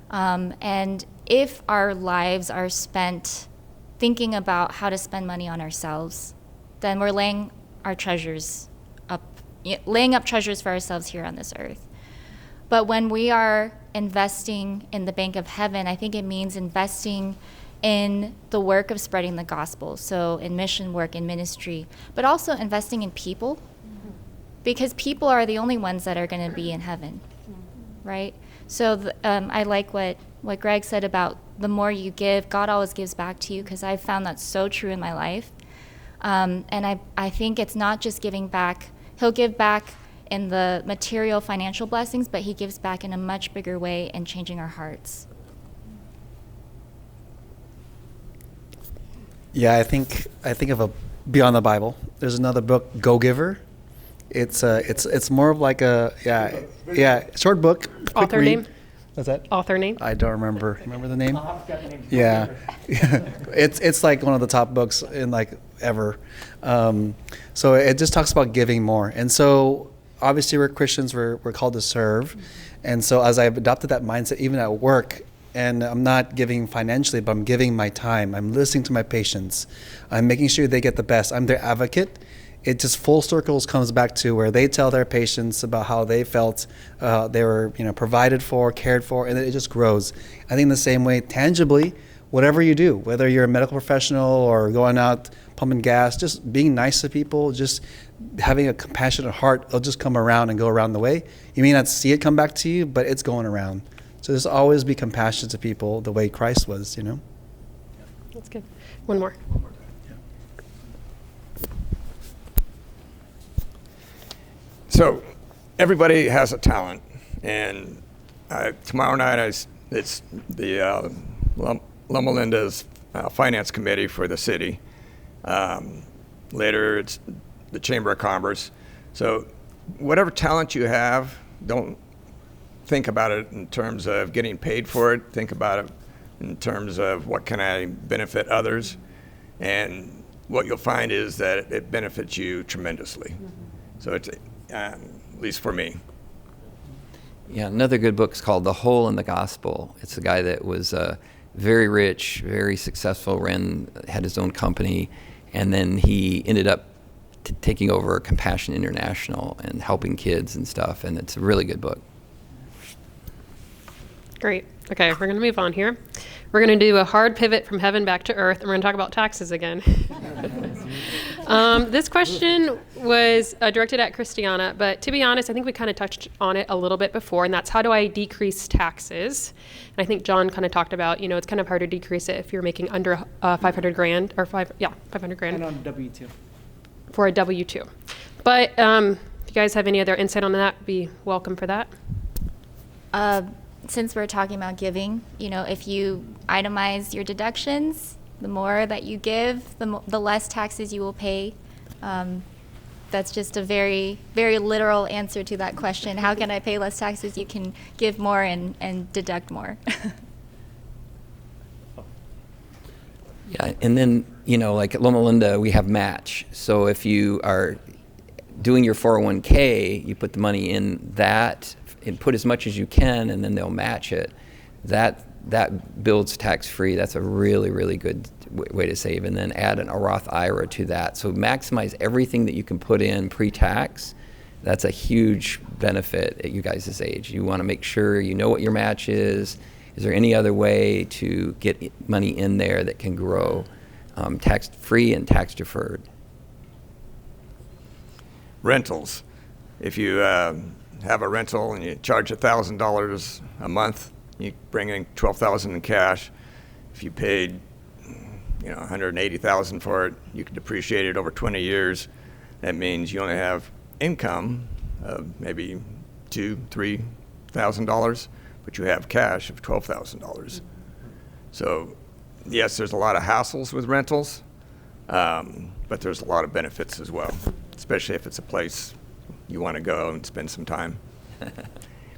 And if our lives are spent thinking about how to spend money on ourselves, then we're laying up treasures for ourselves here on this earth. But when we are investing in the bank of heaven, I think it means investing in the work of spreading the gospel, so in mission work, in ministry, but also investing in people, because people are the only ones that are going to be in heaven, right? So I like what Greg said about the more you give, God always gives back to you, because I've found that so true in my life. And I think it's not just giving back. He'll give back in the material financial blessings, but he gives back in a much bigger way in changing our hearts. Yeah, I think of a beyond the Bible. There's another book, Go Giver. It's more of like a short book. Quick Author read. name? What's that? Author name? I don't remember. Remember the name? I'll have to get the name. Yeah, it's like one of the top books in like ever. So it just talks about giving more, and so obviously we're Christians. We're called to serve, and so as I've adopted that mindset, even at work. And I'm not giving financially, but I'm giving my time. I'm listening to my patients. I'm making sure they get the best. I'm their advocate. It just full circles comes back to where they tell their patients about how they felt they were provided for, cared for, and it just grows. I think the same way, tangibly, whatever you do, whether you're a medical professional or going out pumping gas, just being nice to people, just having a compassionate heart, it'll just come around and go around the way. You may not see it come back to you, but it's going around. So just always be compassionate to people the way Christ was, That's good. One more. So everybody has a talent, and tomorrow night it's the Loma Linda's finance committee for the city. Later it's the Chamber of Commerce. So whatever talent you have, don't think about it in terms of getting paid for it. Think about it in terms of what can I benefit others. And what you'll find is that it benefits you tremendously. Mm-hmm. So it's, at least for me. Yeah, another good book is called The Hole in the Gospel. It's a guy that was very rich, very successful, had his own company, and then he ended up taking over Compassion International and helping kids and stuff, and it's a really good book. Great. Okay, we're going to move on here. We're going to do a hard pivot from heaven back to earth, and we're going to talk about taxes again. This question was directed at Christiana, but to be honest, I think we kind of touched on it a little bit before, and that's how do I decrease taxes? And I think John kind of talked about, it's kind of hard to decrease it if you're making under 500 grand or 500 grand. And on W-2. For a W-2. But if you guys have any other insight on that, be welcome for that. Since we're talking about giving, if you itemize your deductions, the more that you give, the less taxes you will pay. That's just a very, very literal answer to that question. How can I pay less taxes? You can give more and deduct more. Yeah, and then, like at Loma Linda, we have match. So if you are doing your 401k, you put the money in that and put as much as you can, and then they'll match it. That builds tax-free. That's a really, really good way to save. And then add a Roth IRA to that. So maximize everything that you can put in pre-tax. That's a huge benefit at you guys' age. You want to make sure you know what your match is. Is there any other way to get money in there that can grow tax-free and tax-deferred? Rentals. If you have a rental and you charge $1,000 a month, you bring in $12,000 in cash. If you paid $180,000 for it, you can depreciate it over 20 years. That means you only have income of maybe $2,000-$3,000, but you have cash of $12,000. So yes, there's a lot of hassles with rentals, but there's a lot of benefits as well, especially if it's a place you want to go and spend some time.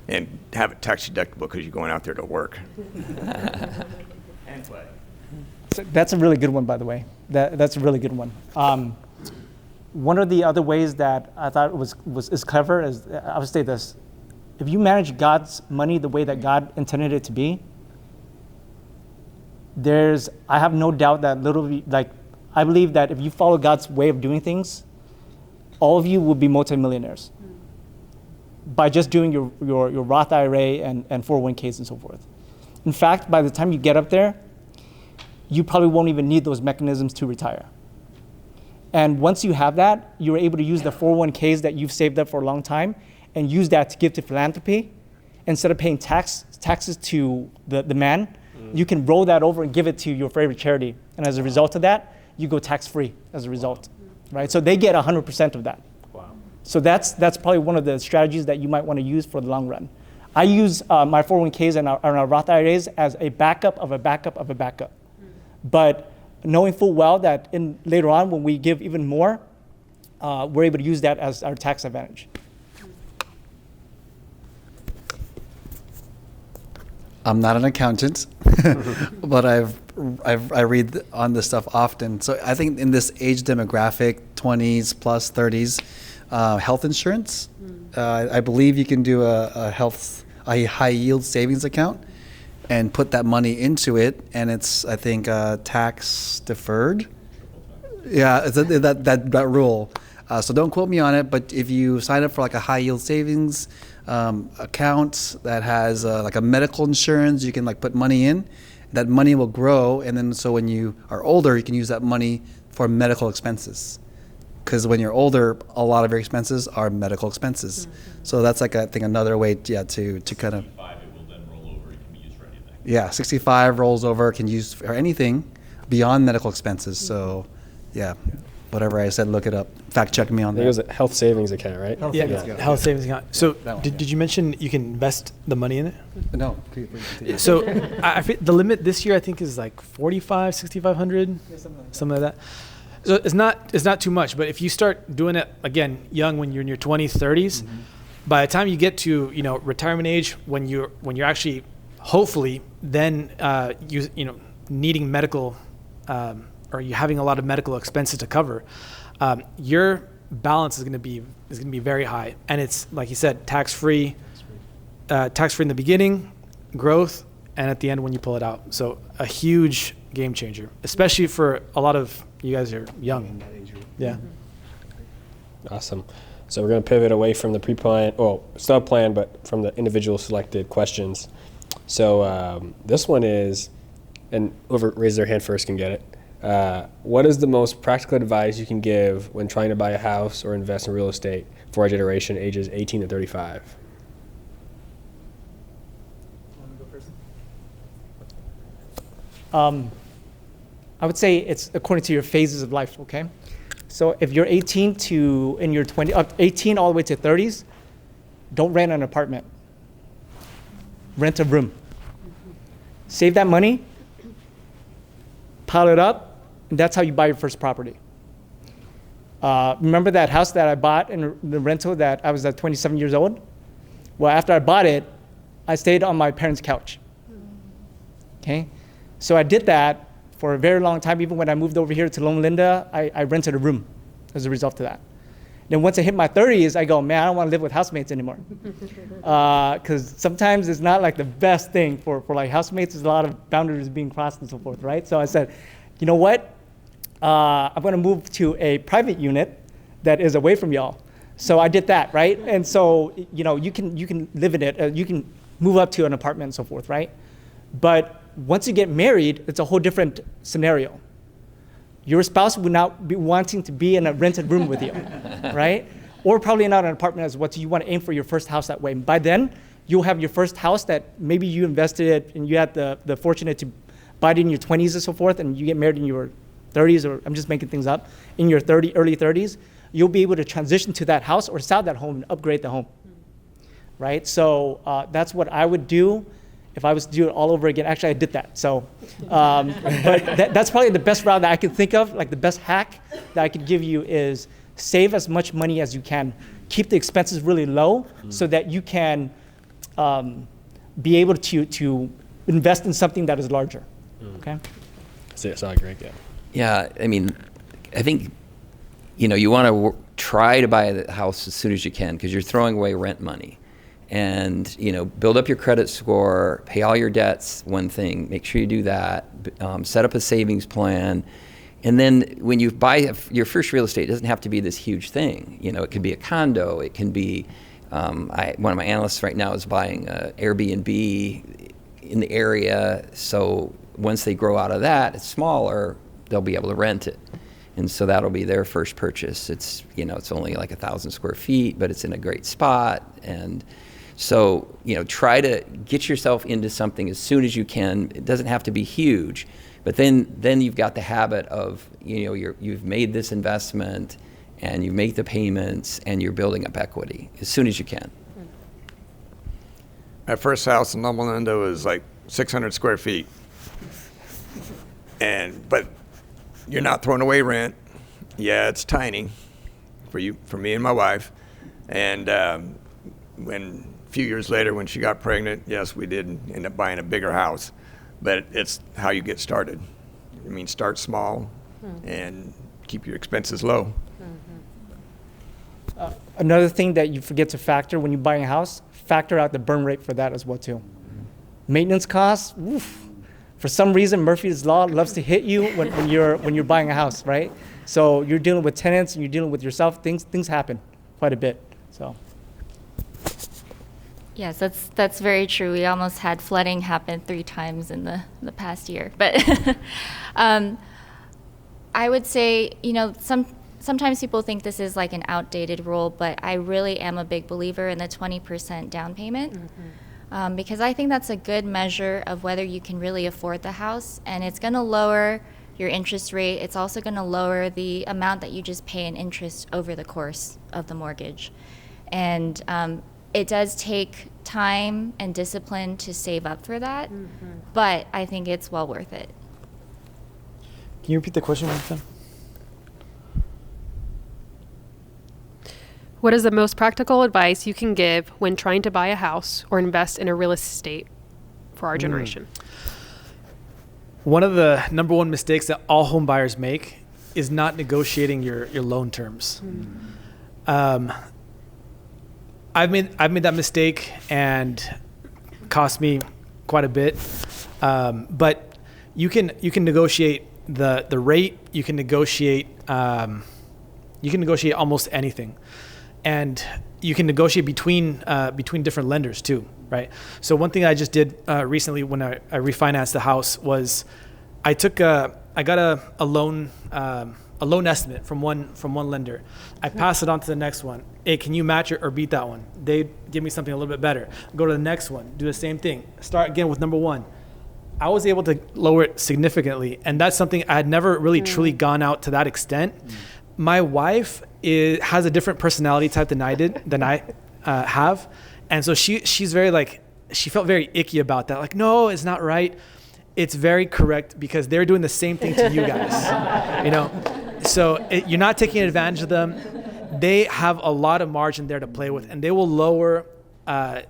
And have it tax deductible because you're going out there to work. And play. So that's a really good one, by the way. That's a really good one. One of the other ways that I thought is clever is, I would say this: if you manage God's money the way that God intended it to be, I have no doubt that literally, like, I believe that if you follow God's way of doing things, all of you will be multimillionaires by just doing your Roth IRA and 401ks and so forth. In fact, by the time you get up there, you probably won't even need those mechanisms to retire. And once you have that, you're able to use the 401ks that you've saved up for a long time and use that to give to philanthropy. Instead of paying taxes to the man, you can roll that over and give it to your favorite charity. And as a result of that, you go tax-free as a result, right? So they get 100% of that. So that's probably one of the strategies that you might want to use for the long run. I use my 401ks and our Roth IRAs as a backup of a backup of a backup. But knowing full well that later on when we give even more, we're able to use that as our tax advantage. I'm not an accountant, but I read on this stuff often. So I think in this age demographic, 20s plus 30s, health insurance, I believe you can do a high yield savings account and put that money into it, and it's, I think, tax deferred. Yeah, it's that rule. So don't quote me on it, but if you sign up for like a high yield savings account that has like a medical insurance, you can like put money in. That money will grow, and then so when you are older, you can use that money for medical expenses. Because when you're older, a lot of your expenses are medical expenses. So that's like, I think, another way, to kind of. 65, it will then roll over. It can be used for anything. Yeah, 65 rolls over, can use for anything beyond medical expenses. So, yeah, whatever I said, look it up. Fact check me on I think it was that. a health savings account, right? Health savings account. So That one, did you mention you can invest the money in it? No, please continue. So I the limit this year I think is like 45, 6,500, something like that. So it's not too much, but if you start doing it again young, when you're in your 20s, 30s, by the time you get to retirement age, when you're actually hopefully then needing medical or you having a lot of medical expenses to cover, your balance is going to be very high, and it's like you said, tax free in the beginning, growth, and at the end when you pull it out. So a huge game changer, especially for a lot of you guys are young. Yeah. Awesome. So we're going to pivot away from the pre-planned, it's not planned, but from the individual selected questions. So this one is, and whoever raised their hand first can get it. What is the most practical advice you can give when trying to buy a house or invest in real estate for our generation, ages 18 to 35? I would say it's according to your phases of life, okay? So if you're 18 to in your 18 all the way to 30s, don't rent an apartment. Rent a room. Save that money, pile it up, and that's how you buy your first property. Remember that house that I bought in the rental that I was at 27 years old? Well, after I bought it, I stayed on my parents' couch. Okay? So I did that for a very long time. Even when I moved over here to Loma Linda, I rented a room as a result of that. Then once I hit my 30s, I go, man, I don't want to live with housemates anymore. Because sometimes it's not like the best thing for like housemates. There's a lot of boundaries being crossed and so forth, right? So I said, you know what? I'm going to move to a private unit that is away from y'all. So I did that, right? And so, you can live in it. You can move up to an apartment and so forth, right? But once you get married, it's a whole different scenario. Your spouse would not be wanting to be in a rented room with you, right? Or probably not an apartment as well. So you want to aim for your first house that way. And by then, you'll have your first house that maybe you invested it and you had the fortunate to buy it in your 20s and so forth, and you get married in your 30s, or I'm just making things up, in your early 30s, you'll be able to transition to that house or sell that home and upgrade the home, right? So that's what I would do. if I was to do it all over again, actually I did that. So, but that's probably the best route that I can think of. Like the best hack that I could give you is save as much money as you can. Keep the expenses really low so that you can be able to invest in something that is larger. Okay. So I agree. Yeah. Yeah, I mean, I think, you want to try to buy the house as soon as you can because you're throwing away rent money. And, build up your credit score, pay all your debts, one thing, make sure you do that, set up a savings plan. And then when you buy your first real estate, it doesn't have to be this huge thing. It could be a condo, it can be, one of my analysts right now is buying Airbnb in the area. So once they grow out of that, it's smaller, they'll be able to rent it. And so that'll be their first purchase. It's, it's only like 1,000 square feet, but it's in a great spot. And so, try to get yourself into something as soon as you can. It doesn't have to be huge, but then you've got the habit of, you've made this investment and you make the payments and you're building up equity as soon as you can. My first house in Loma Linda was like 600 square feet. But you're not throwing away rent. Yeah, it's tiny for me and my wife. And when a few years later, when she got pregnant, yes, we did end up buying a bigger house. But it's how you get started. I mean, start small and keep your expenses low. Another thing that you forget to factor when you're buying a house, factor out the burn rate for that as well too. Maintenance costs, oof. For some reason, Murphy's Law loves to hit you when you're buying a house, right? So you're dealing with tenants and you're dealing with yourself. Things happen quite a bit. So. Yes, that's very true. We almost had flooding happen 3 times in the past year. But I would say, sometimes people think this is like an outdated rule, but I really am a big believer in the 20% down payment. Because I think that's a good measure of whether you can really afford the house, and it's going to lower your interest rate. It's also going to lower the amount that you just pay in interest over the course of the mortgage. And it does take time and discipline to save up for that, but I think it's well worth it. Can you repeat the question one time? What is the most practical advice you can give when trying to buy a house or invest in a real estate for our generation? One of the number one mistakes that all home buyers make is not negotiating your loan terms. I've made that mistake and cost me quite a bit. But you can negotiate the rate. You can negotiate almost anything. And you can negotiate between different lenders too, right? So one thing I just did recently when I refinanced the house was I got a loan estimate from one lender. I pass it on to the next one. Hey, can you match it or beat that one? They give me something a little bit better. Go to the next one, do the same thing. Start again with number one. I was able to lower it significantly, and that's something I had never really truly gone out to that extent. My wife has a different personality type than I have. And so she's very she felt very icky about that. Like, no, it's not right. It's very correct because they're doing the same thing to you guys, So you're not taking advantage of them. They have a lot of margin there to play with, and they will lower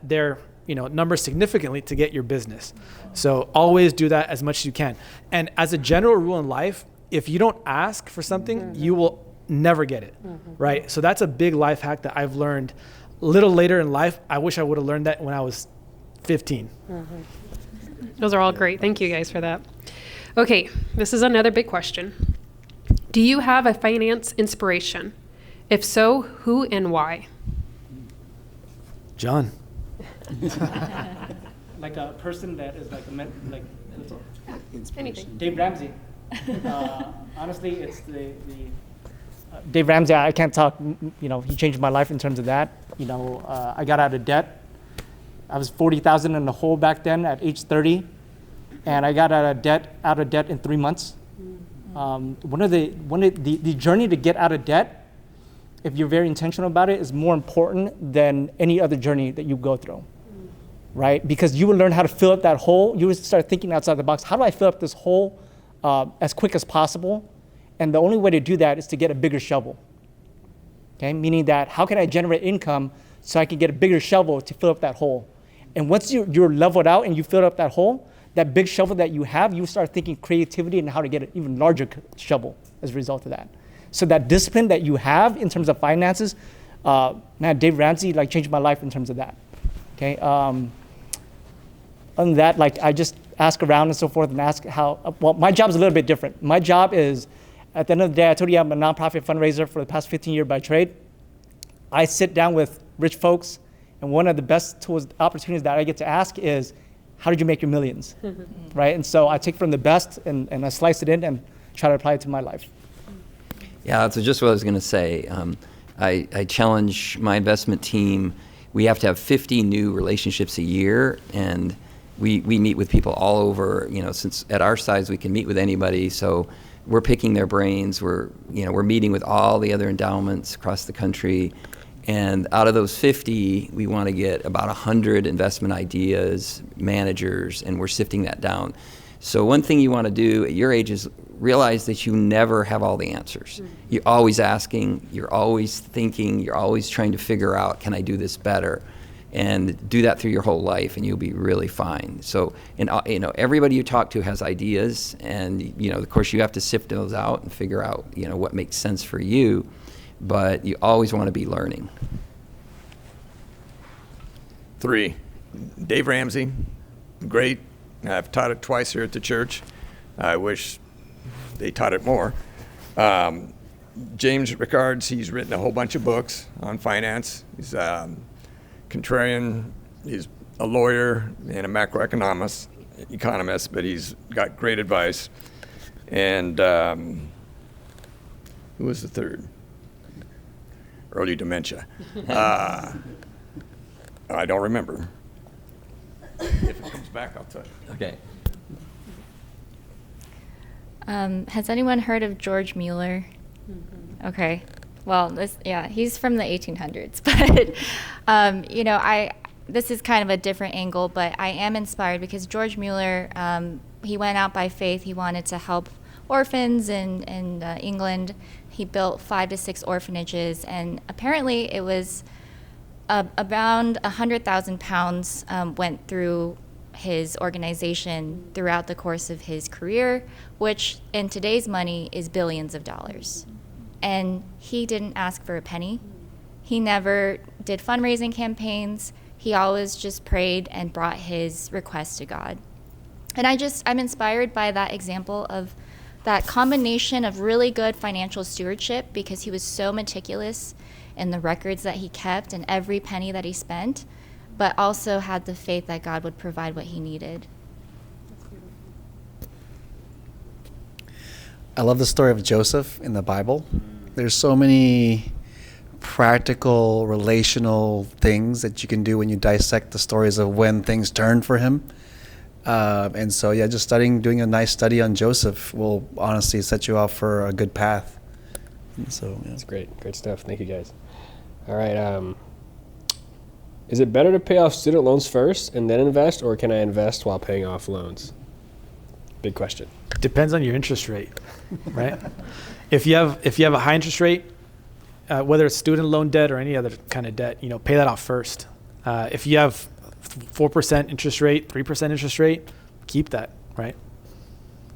their numbers significantly to get your business. So always do that as much as you can. And as a general rule in life, if you don't ask for something, you will never get it, right? So that's a big life hack that I've learned a little later in life. I wish I would have learned that when I was 15. Those are all great. Thank you guys for that. Okay, this is another big question. Do you have a finance inspiration? If so, who and why? John. Like a person that is Anything. Dave Ramsey. Honestly, it's the Dave Ramsey. I can't talk. He changed my life in terms of that. I got out of debt. I was $40,000 in the hole back then at age 30, and I got out of debt in 3 months. The journey to get out of debt, if you're very intentional about it, is more important than any other journey that you go through. right? Because you will learn how to fill up that hole. You will start thinking outside the box. How do I fill up this hole as quick as possible? And the only way to do that is to get a bigger shovel. Okay, meaning that how can I generate income so I can get a bigger shovel to fill up that hole? And once you're leveled out and you fill up that hole, that big shovel that you have, you start thinking creativity and how to get an even larger shovel as a result of that. So that discipline that you have in terms of finances, man, Dave Ramsey changed my life in terms of that. Okay. Other than that, I just ask around and so forth and ask how. Well, my job is a little bit different. My job is, at the end of the day, I told you I'm a nonprofit fundraiser for the past 15 years by trade. I sit down with rich folks, and one of the best opportunities that I get to ask is, how did you make your millions, right? And so I take from the best and I slice it in and try to apply it to my life. Yeah, that's just what I was going to say. I challenge my investment team. We have to have 50 new relationships a year, and we meet with people all over. Since at our size we can meet with anybody, so we're picking their brains. We're meeting with all the other endowments across the country. And out of those 50, we want to get about 100 investment ideas, managers, and we're sifting that down. So one thing you want to do at your age is realize that you never have all the answers. You're always asking, you're always thinking, you're always trying to figure out, can I do this better? And do that through your whole life, and you'll be really fine. So, everybody you talk to has ideas, and of course, you have to sift those out and figure out, what makes sense for you. But you always want to be learning. 3, Dave Ramsey, great. I've taught it twice here at the church. I wish they taught it more. James Rickards, he's written a whole bunch of books on finance. He's contrarian. He's a lawyer and a macroeconomist, but he's got great advice. And who was the third? Early dementia. I don't remember. If it comes back, I'll tell you. Okay. Has anyone heard of George Mueller? Mm-hmm. Okay. Well, he's from the 1800s, but this is kind of a different angle, but I am inspired because George Mueller, he went out by faith. He wanted to help orphans in England. He built 5 to 6 orphanages, and apparently it was around 100,000 pounds went through his organization throughout the course of his career, which in today's money is billions of dollars. And he didn't ask for a penny. He never did fundraising campaigns. He always just prayed and brought his requests to God. And I'm inspired by that example of that combination of really good financial stewardship, because he was so meticulous in the records that he kept and every penny that he spent, but also had the faith that God would provide what he needed. I love the story of Joseph in the Bible. There's so many practical, relational things that you can do when you dissect the stories of when things turned for him. And so, just doing a nice study on Joseph will honestly set you off for a good path. And so, That's great stuff. Thank you, guys. All right. Is it better to pay off student loans first and then invest, or can I invest while paying off loans? Big question. Depends on your interest rate, right? If you have a high interest rate, whether it's student loan debt or any other kind of debt, pay that off first. If you have 4% interest rate, 3% interest rate, keep that, right?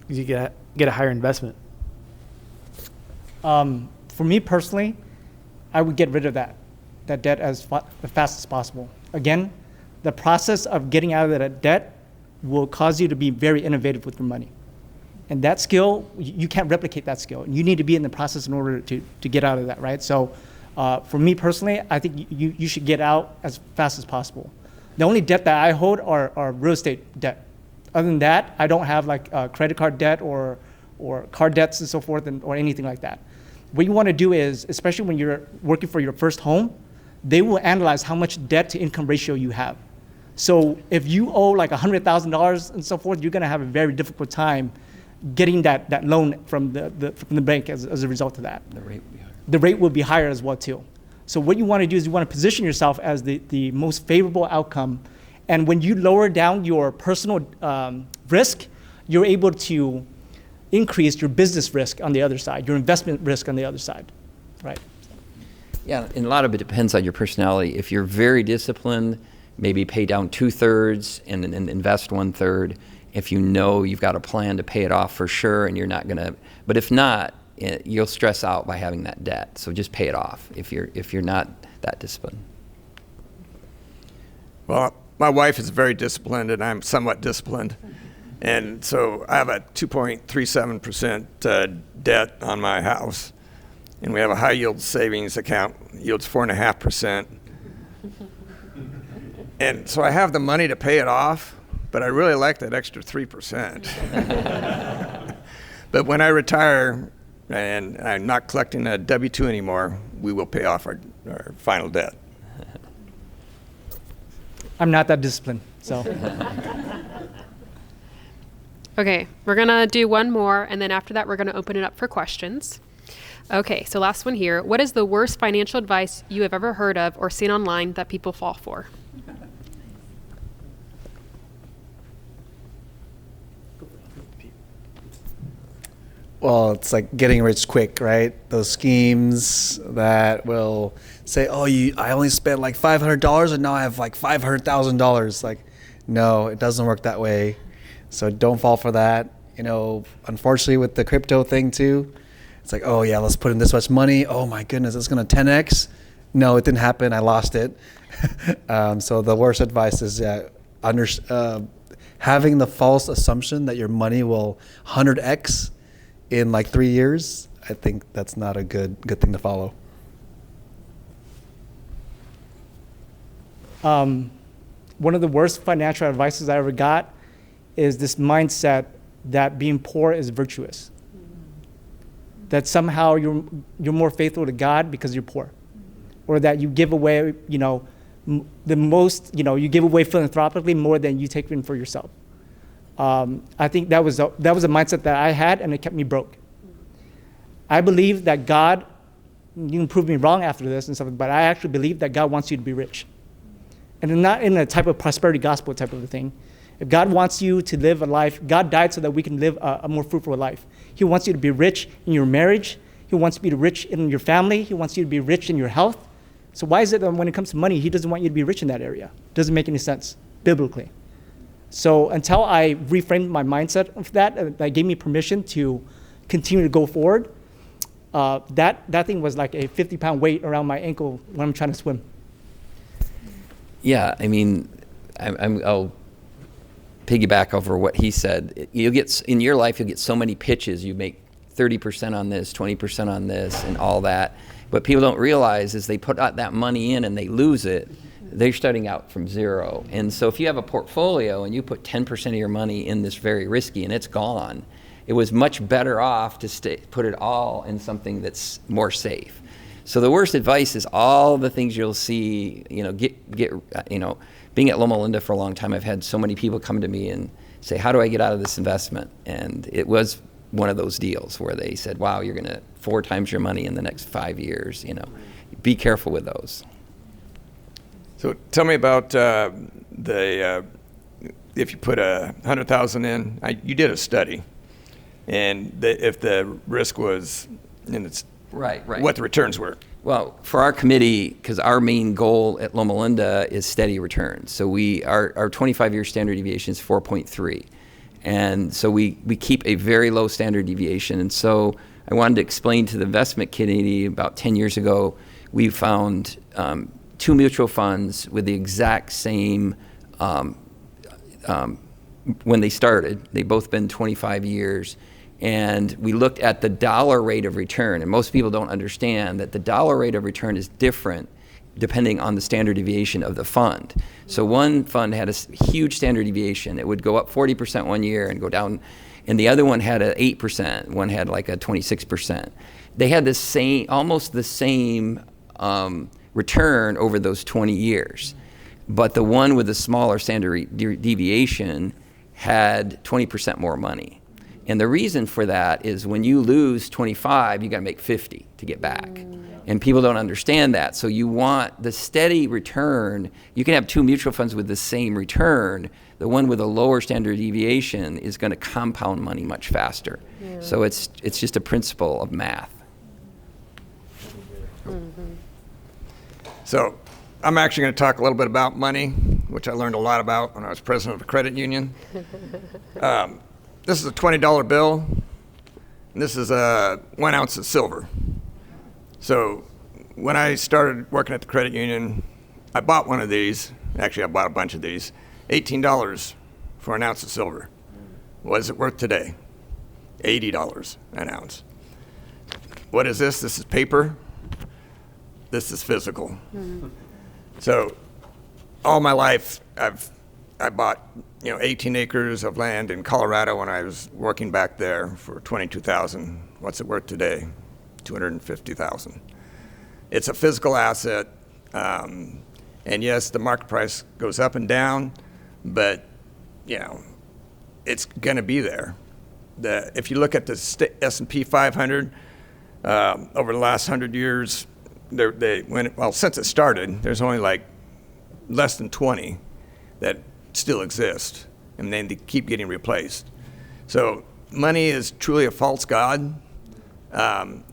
You get a higher investment. For me personally, I would get rid of that debt as fast as possible. Again, the process of getting out of that debt will cause you to be very innovative with your money. And that skill, you can't replicate that skill. You need to be in the process in order to get out of that, right? So for me personally, I think you should get out as fast as possible. The only debt that I hold are real estate debt. Other than that, I don't have credit card debt or car debts and so forth or anything like that. What you want to do is, especially when you're working for your first home, they will analyze how much debt to income ratio you have. So if you owe $100,000 and so forth, you're going to have a very difficult time getting that loan from the bank as a result of that. The rate will be higher. The rate will be higher as well too. So what you want to do is you want to position yourself as the most favorable outcome, And when you lower down your personal risk, you're able to increase your business risk on the other side, your investment risk on the other side, right? Yeah, and a lot of it depends on your personality. If you're very disciplined, maybe pay down 2/3 and invest 1/3. If you know you've got a plan to pay it off for sure, and you're not gonna, but if not, you'll stress out by having that debt. So just pay it off if you're not that disciplined. Well, my wife is very disciplined, and I'm somewhat disciplined. And so I have a 2.37% debt on my house. And we have a high yield savings account, yields 4.5%. And so I have the money to pay it off, but I really like that extra 3%. But when I retire and I'm not collecting a W-2 anymore, we will pay off our final debt. I'm not that disciplined, so. Okay, we're gonna do one more, and then after that, we're gonna open it up for questions. Okay, so last one here. What is the worst financial advice you have ever heard of or seen online that people fall for? Well, it's like getting rich quick, right? Those schemes that will say, "Oh, I only spent like $500, and now I have like $500,000." Like, no, it doesn't work that way. So don't fall for that. You know, unfortunately, with the crypto thing too, it's like, "Oh yeah, let's put in this much money. Oh my goodness, it's gonna 10x." No, it didn't happen. I lost it. So the worst advice is having the false assumption that your money will 100x in like 3 years. I think that's not a good thing to follow. One of the worst financial advices I ever got is this mindset that being poor is virtuous. That somehow you're more faithful to God because you're poor, or that you give away, the most, you give away philanthropically more than you take in for yourself. I think that was a mindset that I had, and it kept me broke. I believe that God, you can prove me wrong after this and stuff, but I actually believe that God wants you to be rich. And not in a type of prosperity gospel type of a thing. If God wants you to live a life, God died so that we can live a more fruitful life. He wants you to be rich in your marriage. He wants you to be rich in your family. He wants you to be rich in your health. So why is it that when it comes to money, he doesn't want you to be rich in that area? Doesn't make any sense biblically. So until I reframed my mindset of that gave me permission to continue to go forward, that thing was like a 50-pound weight around my ankle when I'm trying to swim. Yeah, I mean, I'll piggyback over what he said. In your life, you'll get so many pitches. You make 30% on this, 20% on this, and all that. What people don't realize is they put out that money in and they lose it. They're starting out from zero. And so if you have a portfolio and you put 10% of your money in this very risky and it's gone, it was much better off to put it all in something that's more safe. So the worst advice is all the things you'll see, being at Loma Linda for a long time, I've had so many people come to me and say, how do I get out of this investment? And it was one of those deals where they said, wow, you're going to 4 times your money in the next 5 years. Be careful with those. So tell me about if you put $100,000 in, you did a study, and if the risk was, and it's right, what the returns were. Well, for our committee, because our main goal at Loma Linda is steady returns. So our 25-year standard deviation is 4.3. And so we keep a very low standard deviation. And so I wanted to explain to the investment community about 10 years ago, we found 2 mutual funds with the exact same, when they started, they've both been 25 years. And we looked at the dollar rate of return. And most people don't understand that the dollar rate of return is different depending on the standard deviation of the fund. So one fund had a huge standard deviation. It would go up 40% one year and go down. And the other one had an 8%. One had like a 26%. They had almost the same return over those 20 years. But the one with the smaller standard deviation had 20% more money. And the reason for that is when you lose 25, you got to make 50 to get back. And people don't understand that. So you want the steady return. You can have two mutual funds with the same return. The one with a lower standard deviation is going to compound money much faster. Yeah. So it's just a principle of math. Mm-hmm. So I'm actually going to talk a little bit about money, which I learned a lot about when I was president of a credit union. This is a $20 bill, and this is 1 ounce of silver. So when I started working at the credit union, I bought one of these. Actually, I bought a bunch of these. $18 for an ounce of silver. What is it worth today? $80 an ounce. What is this? This is paper. This is physical. So all my life, I bought 18 acres of land in Colorado when I was working back there for $22,000. What's it worth today? $250,000. It's a physical asset, and yes, the market price goes up and down, but it's going to be there. If you look at the S&P 500 over the last 100 years, since it started, there's only like less than 20 that still exist, and then they keep getting replaced. So money is truly a false god, and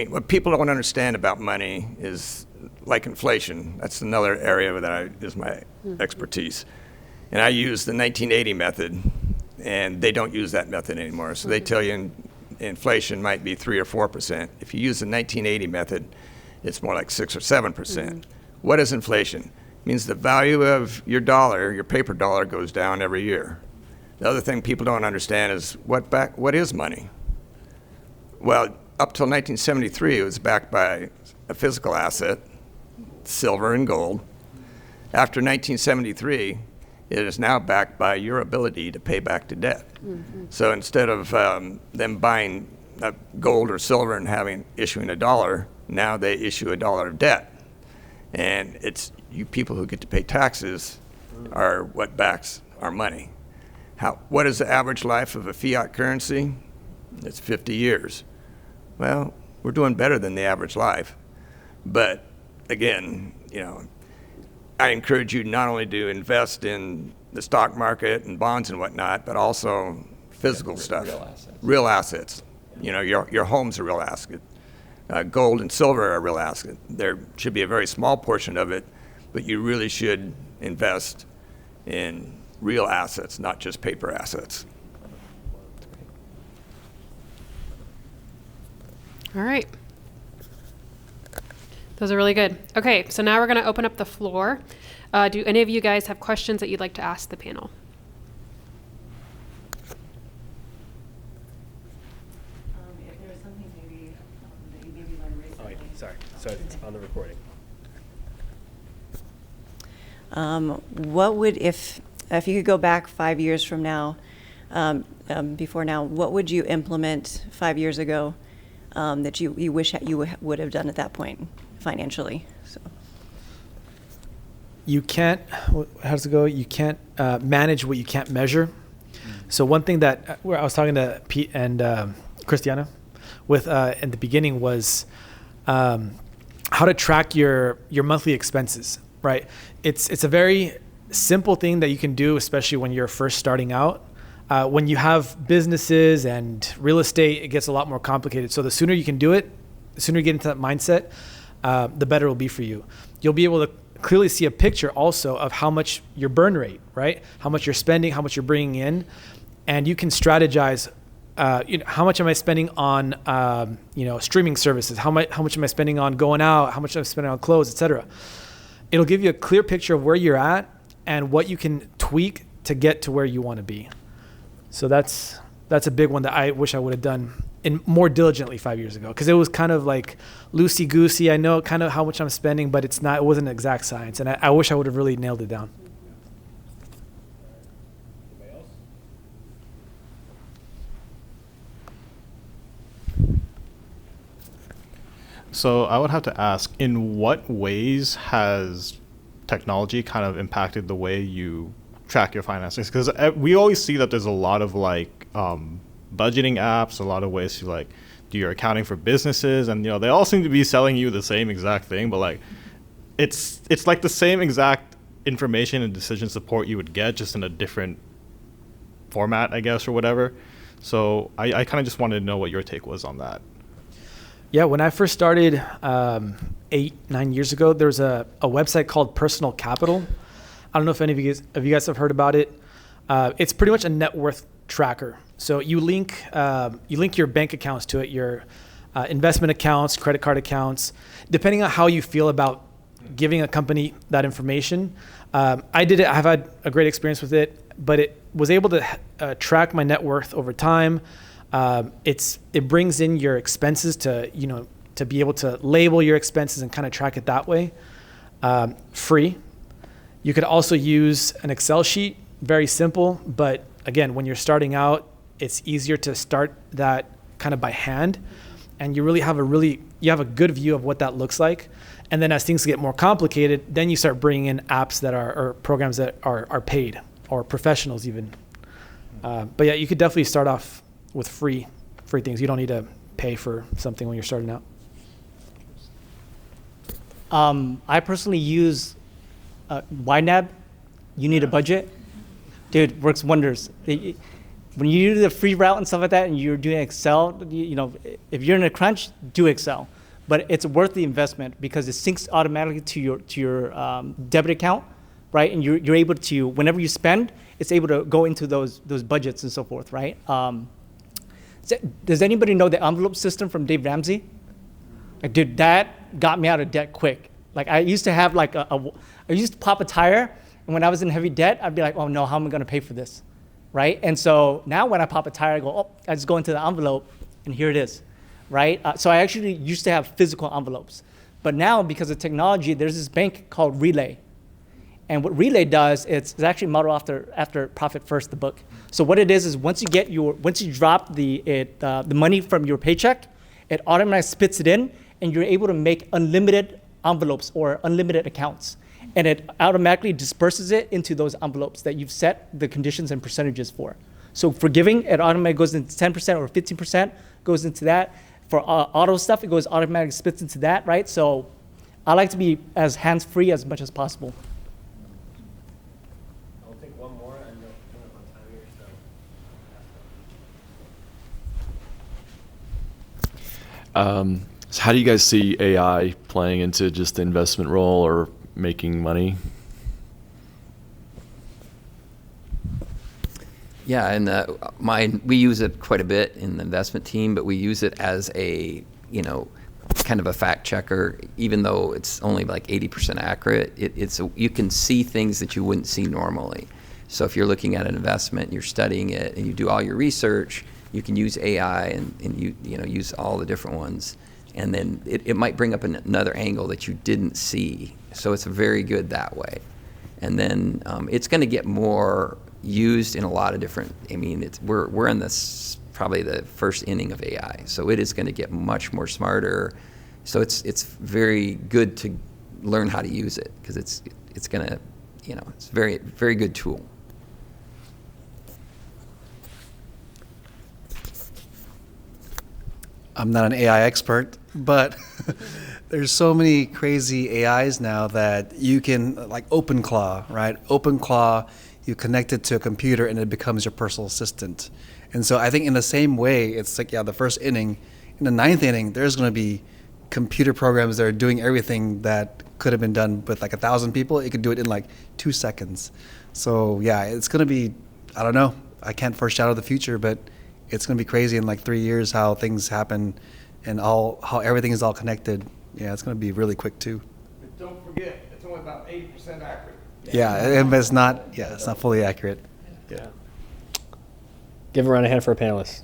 what people don't understand about money is like inflation. That's another area that is my expertise. And I use the 1980 method, and they don't use that method anymore. So they tell you inflation might be 3 or 4%. If you use the 1980 method, it's more like 6 or 7%. What is inflation? It means the value of your dollar, your paper dollar, goes down every year. The other thing people don't understand is what is money? Well, up till 1973, it was backed by a physical asset, silver and gold. After 1973, it is now backed by your ability to pay back the debt. So instead of them buying gold or silver and issuing a dollar, now they issue a dollar of debt. And it's you people who get to pay taxes are what backs our money. What is the average life of a fiat currency? It's 50 years. Well, we're doing better than the average life. But again, I encourage you not only to invest in the stock market and bonds and whatnot, but also physical stuff. Real assets. Your home's a real asset. Gold and silver are a real asset. There should be a very small portion of it, but you really should invest in real assets, not just paper assets. All right. Those are really good. Okay, so now we're going to open up the floor. Do any of you guys have questions that you'd like to ask the panel? If there was something maybe that you maybe learned recently. Sorry. So it's on the recording. What would, if you could go back 5 years from now, before now, what would you implement 5 years ago that you wish you would have done at that point financially? So. You can't, how does it go? You can't manage what you can't measure. So one thing that I was talking to Pete and Christiana with in the beginning was how to track your monthly expenses, right? It's a very simple thing that you can do, especially when you're first starting out. When you have businesses and real estate, it gets a lot more complicated. So the sooner you can do it, the sooner you get into that mindset, the better it will be for you. You'll be able to clearly see a picture also of how much your burn rate, right? How much you're spending, how much you're bringing in, and you can strategize. How much am I spending on, streaming services? How much am I spending on going out? How much am I spending on clothes, etc. It'll give you a clear picture of where you're at and what you can tweak to get to where you want to be. So that's a big one that I wish I would have done more diligently 5 years ago, because it was kind of like loosey-goosey. I know kind of how much I'm spending, but it wasn't an exact science, and I wish I would have really nailed it down. So I would have to ask, in what ways has technology kind of impacted the way you track your finances? Because we always see that there's a lot of like budgeting apps, a lot of ways to like do your accounting for businesses, and they all seem to be selling you the same exact thing, but like it's like the same exact information and decision support you would get, just in a different format, I guess, or whatever. So I kind of just wanted to know what your take was on that. Yeah, when I first started 8-9 years ago, there was a website called Personal Capital. I don't know if any of you guys have heard about it. It's pretty much a net worth tracker. So you link your bank accounts to it, your investment accounts, credit card accounts, depending on how you feel about giving a company that information. I did it. I've had a great experience with it, but it was able to track my net worth over time. It brings in your expenses to be able to label your expenses and kind of track it that way. Free. You could also use an Excel sheet, very simple, but again, when you're starting out, it's easier to start that kind of by hand, and you have a good view of what that looks like. And then as things get more complicated, then you start bringing in apps or programs that are paid, or professionals even. But yeah, you could definitely start off with free things. You don't need to pay for something when you're starting out. I personally use YNAB. You need a budget. Dude, works wonders. When you do the free route and stuff like that, and you're doing Excel, if you're in a crunch, do Excel. But it's worth the investment because it syncs automatically to your debit account, right? And you're able to, whenever you spend, it's able to go into those budgets and so forth, right? Does anybody know the envelope system from Dave Ramsey? Like, dude, that got me out of debt quick. Like, I used to have like I used to pop a tire, and when I was in heavy debt, I'd be like, oh no, how am I gonna pay for this, right? And so now when I pop a tire, I just go into the envelope, and here it is, right? So I actually used to have physical envelopes, but now because of technology, there's this bank called Relay, and what Relay does, it's actually modeled after Profit First, the book. So what it is once you drop the money from your paycheck, it automatically spits it in, and you're able to make unlimited envelopes or unlimited accounts. And it automatically disperses it into those envelopes that you've set the conditions and percentages for. So for giving, it automatically goes into 10% or 15% goes into that. For auto stuff, it goes automatically spits into that, right? So I like to be as hands-free as much as possible. I'll take one more. I know we're on time here, So how do you guys see AI playing into just the investment role or making money? Yeah, and we use it quite a bit in the investment team, but we use it as a, kind of a fact checker. Even though it's only like 80% accurate, you can see things that you wouldn't see normally. So if you're looking at an investment, you're studying it, and you do all your research, you can use AI and use all the different ones, and then it might bring up another angle that you didn't see. So it's very good that way. And then it's going to get more used in a lot of different. We're in this probably the first inning of AI, so it is going to get much more smarter. So it's very good to learn how to use it, because it's going to it's a very, very good tool. I'm not an AI expert, but there's so many crazy AIs now that you can, like OpenClaw, right? OpenClaw, you connect it to a computer and it becomes your personal assistant. And so I think in the same way, it's like, the first inning. In the ninth inning, there's going to be computer programs that are doing everything that could have been done with like 1,000 people. It could do it in like 2 seconds. So yeah, it's going to be, I don't know, I can't foreshadow the future, but it's going to be crazy in like 3 years how things happen and how everything is all connected. Yeah, it's going to be really quick too. But don't forget, it's only about 80% accurate. Yeah, and it's not fully accurate. Yeah. Give a round of hand for our panelists.